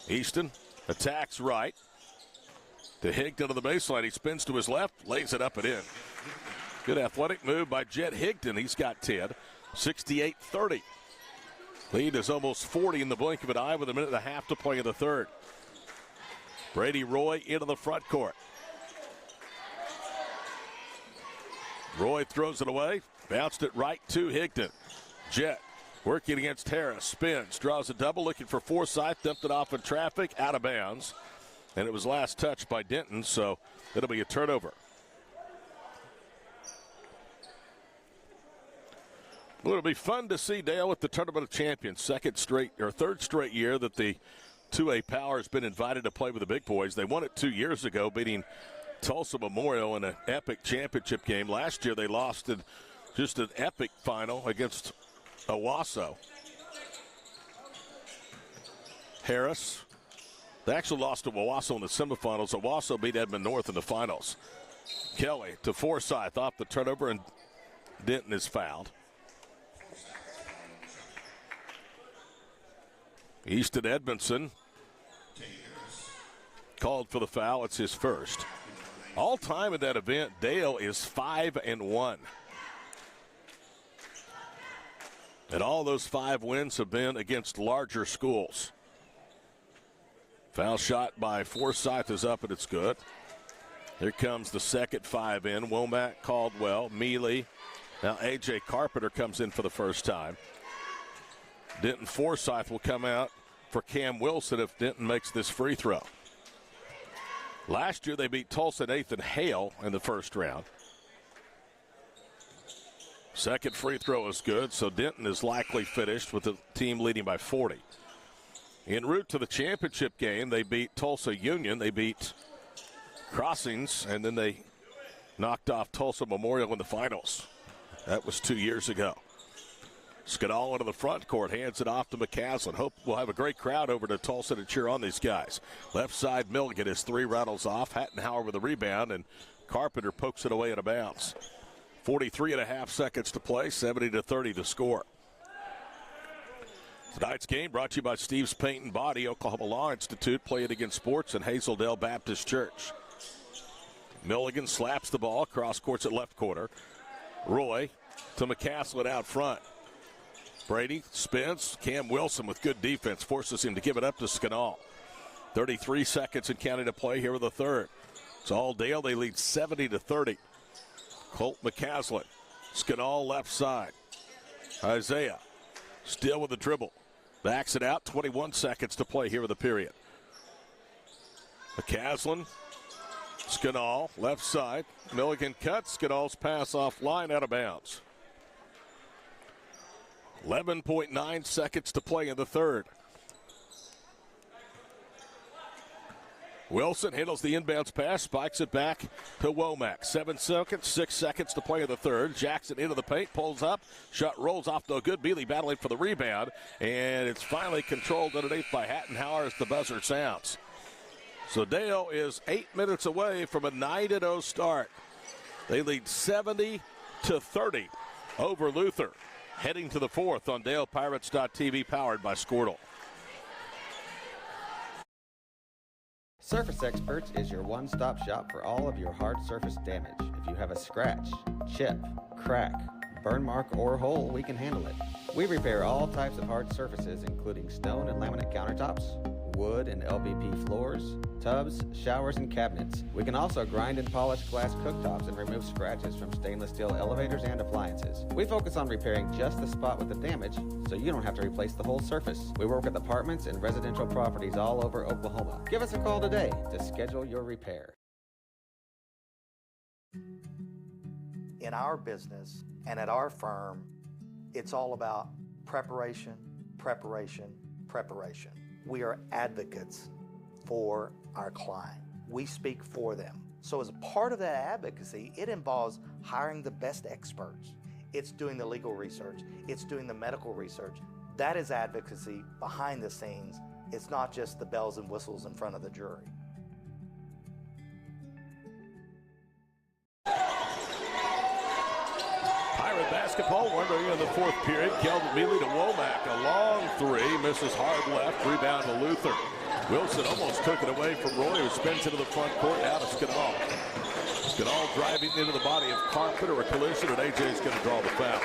Easton attacks right to Higdon to the baseline. He spins to his left, lays it up and in. Good athletic move by Jet Higdon. He's got 10. 68-30. Lead is almost 40 in the blink of an eye with 1.5 to play in the third. Brady Roy into the front court. Roy throws it away, bounced it right to Higdon. Jet working against Harris, spins, draws a double, looking for Forsythe, dumped it off in traffic, out of bounds. And it was last touched by Denton, so it'll be a turnover. Well, it'll be fun to see Dale at the Tournament of Champions. Third straight year that the 2A Power has been invited to play with the big boys. They won it 2 years ago, beating Tulsa Memorial in an epic championship game. Last year they lost in just an epic final against Owasso. Harris. They actually lost to Owasso in the semifinals. Owasso beat Edmond North in the finals. Kelly to Forsythe off the turnover, and Denton is fouled. Easton Edmondson called for the foul. It's his first. All time in that event, Dale is 5-1. And all those 5 wins have been against larger schools. Foul shot by Forsythe is up, and it's good. Here comes the second 5 in. Womack, Caldwell, Mealy. Now A.J. Carpenter comes in for the first time. Denton Forsythe will come out for Cam Wilson if Denton makes this free throw. Last year they beat Tulsa Nathan Hale in the first round. Second free throw is good, so Denton is likely finished with the team leading by 40. En route to the championship game, they beat Tulsa Union. They beat Crossings, and then they knocked off Tulsa Memorial in the finals. That was 2 years ago. Skadal into the front court, hands it off to McCaslin. Hope we'll have a great crowd over to Tulsa to cheer on these guys. Left side, Milligan, his 3 rattles off. Hattenhauer with a rebound, and Carpenter pokes it away out of bounds. 43.5 seconds to play, 70-30 to score. Tonight's game brought to you by Steve's Paint and Body, Oklahoma Law Institute, Play It Again Sports, and Hazeldale Baptist Church. Milligan slaps the ball, cross courts at left corner. Roy to McCaslin out front. Brady spins. Cam Wilson with good defense forces him to give it up to Skadal. 33 seconds and counting to play here with the third. It's all Dale. They lead 70-30. Colt McCaslin. Skadal left side. Isaiah still with the dribble. Backs it out. 21 seconds to play here with the period. McCaslin. Skadal left side. Milligan cuts. Skadal's pass offline, out of bounds. 11.9 seconds to play in the third. Wilson handles the inbounds pass, spikes it back to Womack. 7 seconds, 6 seconds to play in the third. Jackson into the paint, pulls up, shot rolls off no good. Bealey battling for the rebound, and it's finally controlled underneath by Hattenhauer as the buzzer sounds. So Dale is 8 minutes away from a 9-0 start. They lead 70-30 over Luther. Heading to the fourth on DalePirates.tv, powered by Squirtle. Surface Experts is your one-stop shop for all of your hard surface damage. If you have a scratch, chip, crack, burn mark, or hole, we can handle it. We repair all types of hard surfaces, including stone and laminate countertops, wood and LVP floors, tubs, showers, and cabinets. We can also grind and polish glass cooktops and remove scratches from stainless steel elevators and appliances. We focus on repairing just the spot with the damage, so you don't have to replace the whole surface. We work with apartments and residential properties all over Oklahoma. Give us a call today to schedule your repair. In our business and at our firm, it's all about preparation, preparation, preparation. We are advocates for our client. We speak for them. So as a part of that advocacy, it involves hiring the best experts. It's doing the legal research. It's doing the medical research. That is advocacy behind the scenes. It's not just the bells and whistles in front of the jury. Pirate basketball, wondering in the fourth period. Keldon Mealy to Womack. A long three. Misses hard left. Rebound to Luther. Wilson almost took it away from Roy, who spins into the front court. Now to Skidall. Skidall driving into the body of Carpenter. A collision, and AJ's going to draw the foul.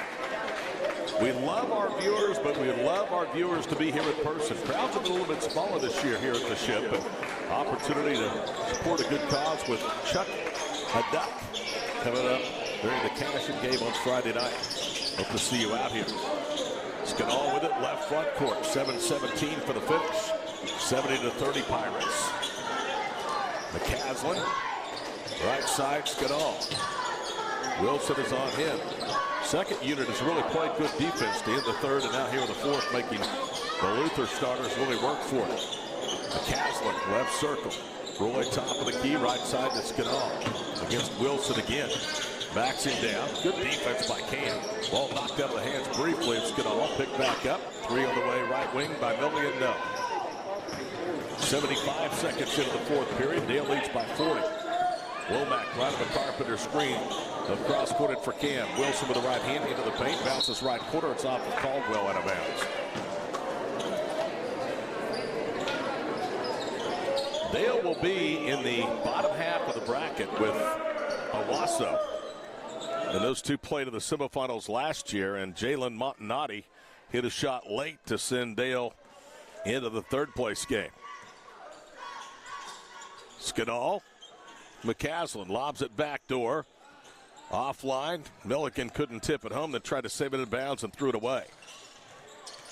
We love our viewers, but we love our viewers to be here in person. Crowds have been a little bit smaller this year here at the Ship, but opportunity to support a good cause with Chuck Haduck coming up during the cash-in game on Friday night. Hope to see you out here. Skidall with it, left front court. 7:17 for the finish. 70-30 Pirates. McCaslin, right side, Skidall. Wilson is on him. Second unit has really played good defense to end the third, and now here in the fourth, making the Luther starters really work for it. McCaslin, left circle. Roy top of the key, right side to Skidall. Against Wilson again. Backs him down. Good defense by Cam. Ball knocked out of the hands briefly of Skidall. Picked back up. Three on the way, right wing by Milligan. No. 75 seconds into the fourth period. Dale leads by 40. Womack right of the Carpenter screen. Cross courted for Cam. Wilson with the right hand into the paint. Bounces right quarter. It's off of Caldwell out of bounds. Dale will be in the bottom half of the bracket with Owasso. And those two played in the semifinals last year, and Jalen Montanati hit a shot late to send Dale into the third place game. Skidall. McCaslin lobs it back door. Offline. Milligan couldn't tip it home, then tried to save it in bounds and threw it away.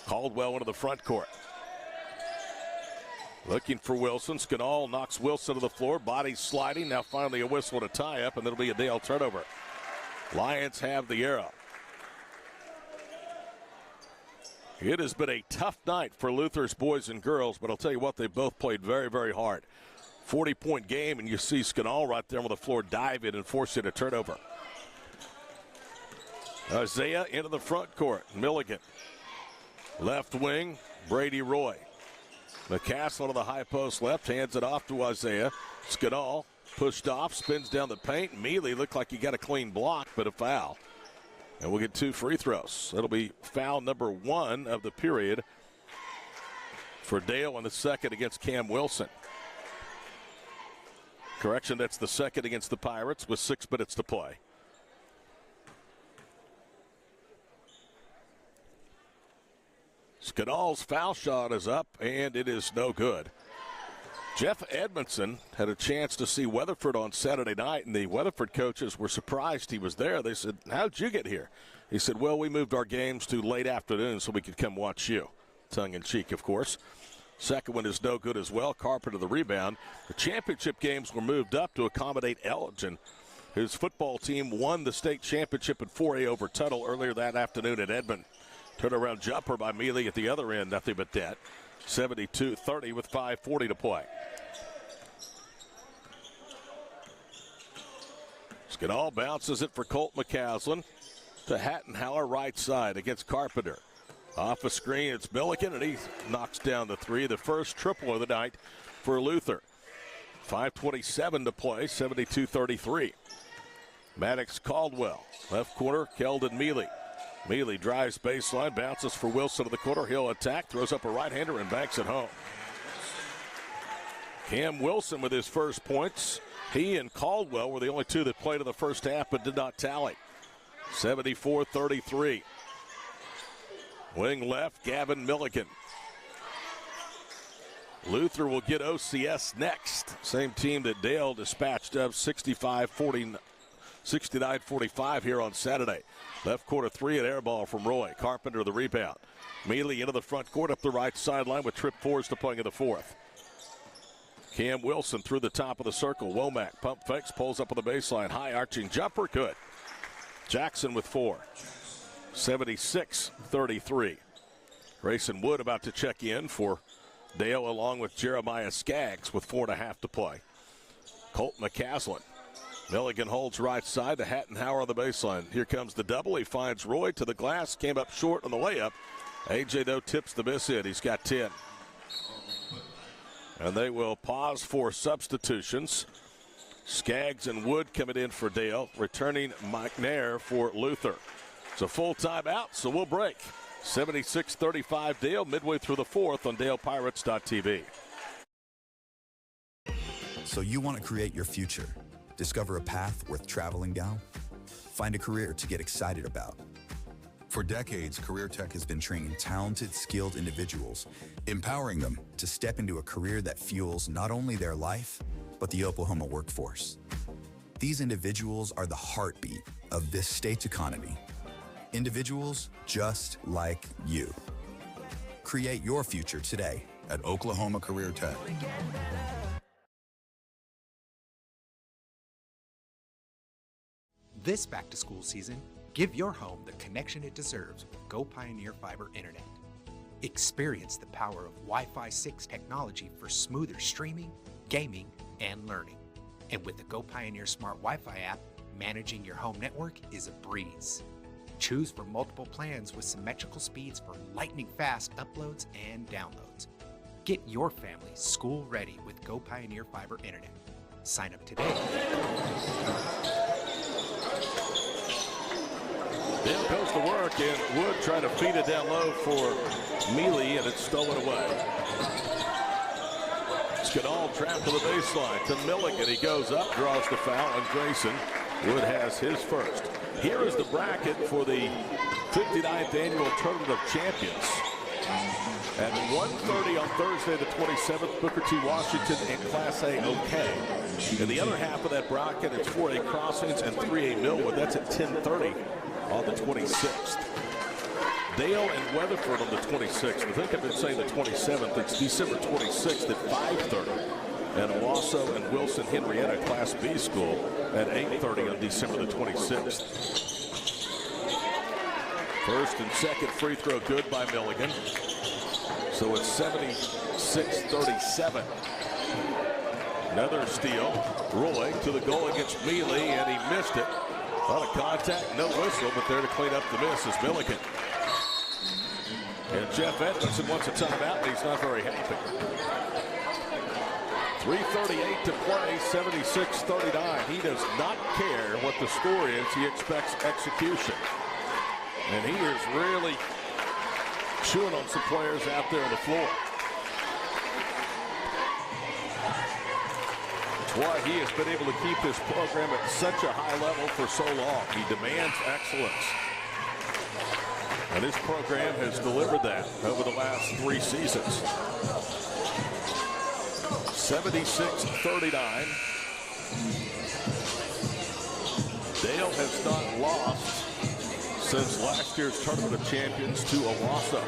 Caldwell into the front court. Looking for Wilson. Skidall knocks Wilson to the floor. Body sliding. Now finally a whistle to tie up, and it'll be a Dale turnover. Lions have the arrow. It has been a tough night for Luther's boys and girls, but I'll tell you what, they both played very, very hard. 40-point game, and you see Skidall right there on the floor dive in and force it a turnover. Isaiah into the front court. Milligan. Left wing, Brady Roy. McCaslin to the high post left, hands it off to Isaiah. Skidall pushed off, spins down the paint. Mealy looked like he got a clean block, but a foul. And we'll get two free throws. That'll be foul number 1 of the period for Dale, in the second against Cam Wilson. Correction, that's the second against the Pirates with 6 minutes to play. Skidall's foul shot is up, and it is no good. Jeff Edmondson had a chance to see Weatherford on Saturday night, and the Weatherford coaches were surprised he was there. They said, "How'd you get here?" He said, "Well, we moved our games to late afternoon so we could come watch you." Tongue in cheek, of course. Second one is no good as well. Carpenter the rebound. The championship games were moved up to accommodate Elgin. His football team won the state championship in 4A over Tuttle earlier that afternoon at Edmond. Turnaround jumper by Mealy at the other end, nothing but that. 72-30 with 5:40 to play. Skidall bounces it for Colt McCaslin to Hattenhauer right side against Carpenter. Off a screen, it's Milligan, and he knocks down the three. The first triple of the night for Luther. 5:27 to play, 72-33. Maddox Caldwell, left corner, Keldon Mealy. Mealy drives baseline, bounces for Wilson to the corner. He'll attack, throws up a right-hander, and banks it home. Cam Wilson with his first points. He and Caldwell were the only two that played in the first half but did not tally. 74-33. Wing left, Gavin Milligan. Luther will get OCS next. Same team that Dale dispatched up 69-45 here on Saturday. Left corner three, an air ball from Roy. Carpenter the rebound. Mealy into the front court up the right sideline with Trip Forrest playing in the fourth. Cam Wilson through the top of the circle. Womack pump fakes, pulls up on the baseline. High arching jumper, good. Jackson with 4. 76-33. Grayson Wood about to check in for Dale along with Jeremiah Skaggs with 4.5 to play. Colt McCaslin. Milligan holds right side to Hattenhauer on the baseline. Here comes the double. He finds Roy to the glass. Came up short on the layup. A.J. though tips the miss in. He's got 10. And they will pause for substitutions. Skaggs and Wood coming in for Dale. Returning McNair for Luther. It's a full timeout, so we'll break. 76-35 Dale, midway through the fourth on DalePirates.tv. So you want to create your future? Discover a path worth traveling down? Find a career to get excited about. For decades, Career Tech has been training talented, skilled individuals, empowering them to step into a career that fuels not only their life, but the Oklahoma workforce. These individuals are the heartbeat of this state's economy. Individuals just like you. Create your future today at Oklahoma Career Tech. This back-to-school season, give your home the connection it deserves with Go Pioneer Fiber Internet. Experience the power of Wi-Fi 6 technology for smoother streaming, gaming, and learning. And with the Go Pioneer Smart Wi-Fi app, managing your home network is a breeze. Choose from multiple plans with symmetrical speeds for lightning-fast uploads and downloads. Get your family school-ready with Go Pioneer Fiber Internet. Sign up today. Dale goes to work, and Wood trying to feed it down low for Mealy, and it's stolen away. Skadal trapped to the baseline to Milligan. He goes up, draws the foul, and Grayson Wood has his first. Here is the bracket for the 59th Annual Tournament of Champions. At 1:30 on Thursday the 27th, Booker T. Washington and Class A OK. In the other half of that bracket, it's 4A Crossings and 3A Millwood. That's at 10:30 on the 26th. Dale and Weatherford on the 26th. I think I've been saying the 27th. It's December 26th at 5:30. And Owasso and Wilson Henrietta Class B School at 8:30 on December the 26th. First and second free throw good by Milligan. So it's 76-37. Another steal. Roy to the goal against Mealy, and he missed it. A lot of contact, no whistle, but there to clean up the miss is Milligan. And Jeff Edmondson wants a timeout, and he's not very happy. 3:38 to play, 76-39. He does not care what the score is. He expects execution. And he is really chewing on some players out there on the floor. That's why he has been able to keep this program at such a high level for so long. He demands excellence. And this program has delivered that over the last 3 seasons. 76-39. Dale has not lost since last year's Tournament of Champions to Owasso.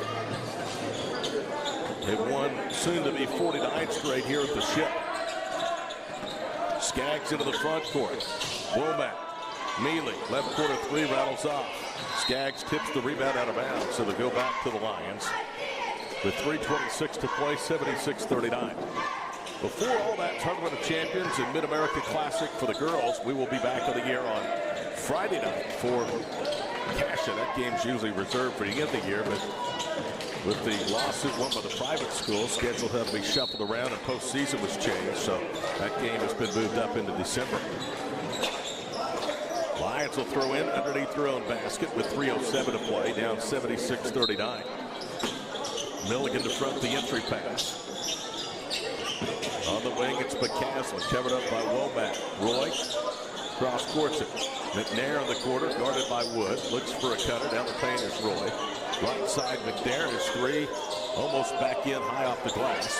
They've won soon to be 49 straight here at the Ship. Skaggs into the front court. Womack. Mealy, left corner three, rattles off. Skaggs tips the rebound out of bounds, so they go back to the Lions. With 3:26 to play, 76-39. Before all that Tournament of Champions and Mid-America Classic for the girls, we will be back on the air on Friday night for Cassia. That game's usually reserved for the end of the year, but with the lawsuit won by the private school, schedule had to be shuffled around and postseason was changed, so that game has been moved up into December. Lions will throw in underneath their own basket with 3:07 to play, down 76-39. Milligan to front the entry pass. On the wing, it's McCaslin, covered up by Womack. Roy cross courts it. McNair in the quarter, guarded by Wood. Looks for a cutter. Down the paint is Roy. Right side, McNair is three. Almost back in, high off the glass.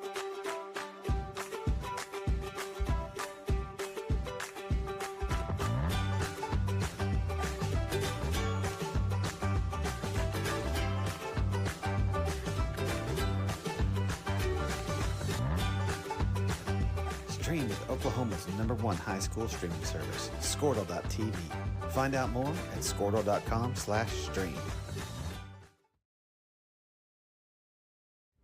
Stream with Oklahoma's #1 high school streaming service, Squirtle.tv. Find out more at Squirtle.com/stream.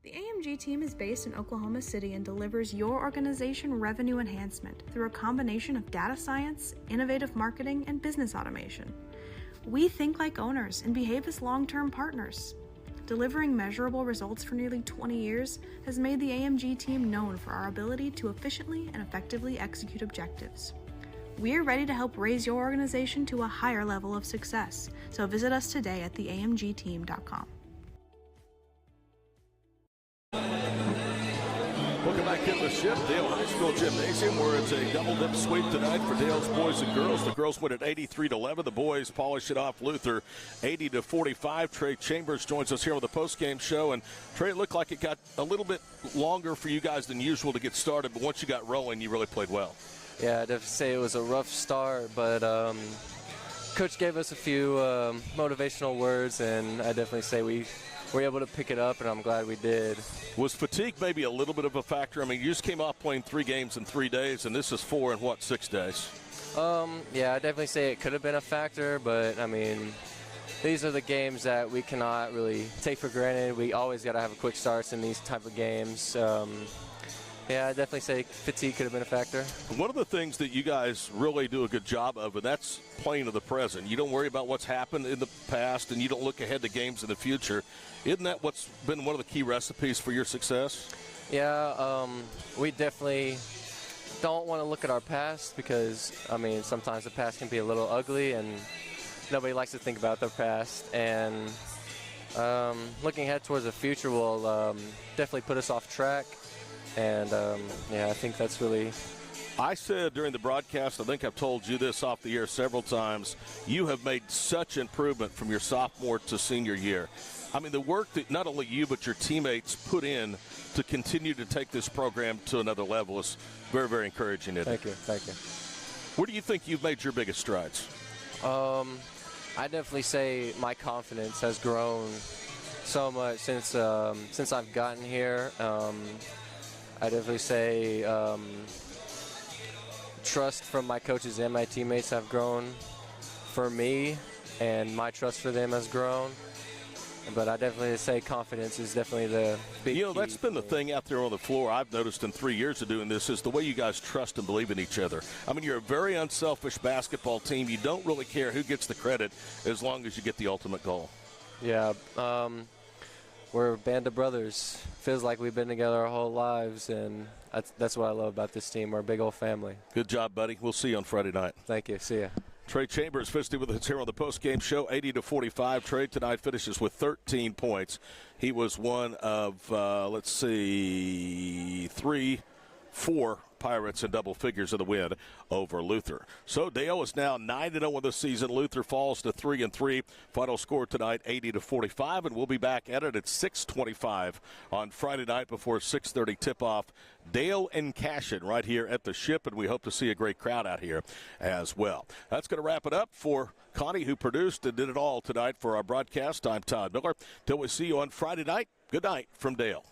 The AMG team is based in Oklahoma City and delivers your organization revenue enhancement through a combination of data science, innovative marketing, and business automation. We think like owners and behave as long-term partners. Delivering measurable results for nearly 20 years has made the AMG team known for our ability to efficiently and effectively execute objectives. We're ready to help raise your organization to a higher level of success, so visit us today at theamgteam.com. Welcome back in the Ship, Dale High School Gymnasium, where it's a double-dip sweep tonight for Dale's boys and girls. The girls win at 83-11. The boys polish it off Luther 80-45. Trey Chambers joins us here on the post-game show. And, Trey, it looked like it got a little bit longer for you guys than usual to get started, but once you got rolling, you really played well. Yeah, I'd have to say it was a rough start, but Coach gave us a few motivational words, and I definitely say we were able to pick it up, and I'm glad we did. Was fatigue maybe a little bit of a factor? I mean, you just came off playing 3 games in 3 days, and this is 4 in, 6 days? Yeah, I'd definitely say it could have been a factor, but, I mean, these are the games that we cannot really take for granted. We always got to have a quick starts in these type of games. Yeah, I'd definitely say fatigue could have been a factor. One of the things that you guys really do a good job of, and that's playing to the present. You don't worry about what's happened in the past, and you don't look ahead to games in the future. Isn't that what's been one of the key recipes for your success? Yeah, we definitely don't want to look at our past because, I mean, sometimes the past can be a little ugly, and nobody likes to think about their past. And looking ahead towards the future will definitely put us off track. And, yeah, I think that's really... I said during the broadcast, I think I've told you this off the air several times, you have made such improvement from your sophomore to senior year. I mean, the work that not only you but your teammates put in to continue to take this program to another level is very, very encouraging. Thank you. Thank you. Where do you think you've made your biggest strides? I definitely say my confidence has grown so much since I've gotten here. I definitely say trust from my coaches and my teammates have grown for me, and my trust for them has grown. But I definitely say confidence is definitely the big key. That's been the thing out there on the floor I've noticed in 3 years of doing this is the way you guys trust and believe in each other. I mean, you're a very unselfish basketball team. You don't really care who gets the credit as long as you get the ultimate goal. Yeah, we're a band of brothers. Feels like we've been together our whole lives, and that's what I love about this team. We're a big old family. Good job, buddy. We'll see you on Friday night. Thank you. See ya. Trey Chambers visiting with us here on the post-game show, 80-45. Trey tonight finishes with 13 points. He was one of, 4 Pirates in double figures of the win over Luther. So Dale is now 9-0 in the season. Luther falls to 3-3. Final score tonight, 80-45, and we'll be back at it at 6:25 on Friday night before 6:30 tip-off. Dale and Cashin right here at the Ship, and we hope to see a great crowd out here as well. That's going to wrap it up for Connie, who produced and did it all tonight for our broadcast. I'm Todd Miller. Till we see you on Friday night, good night from Dale.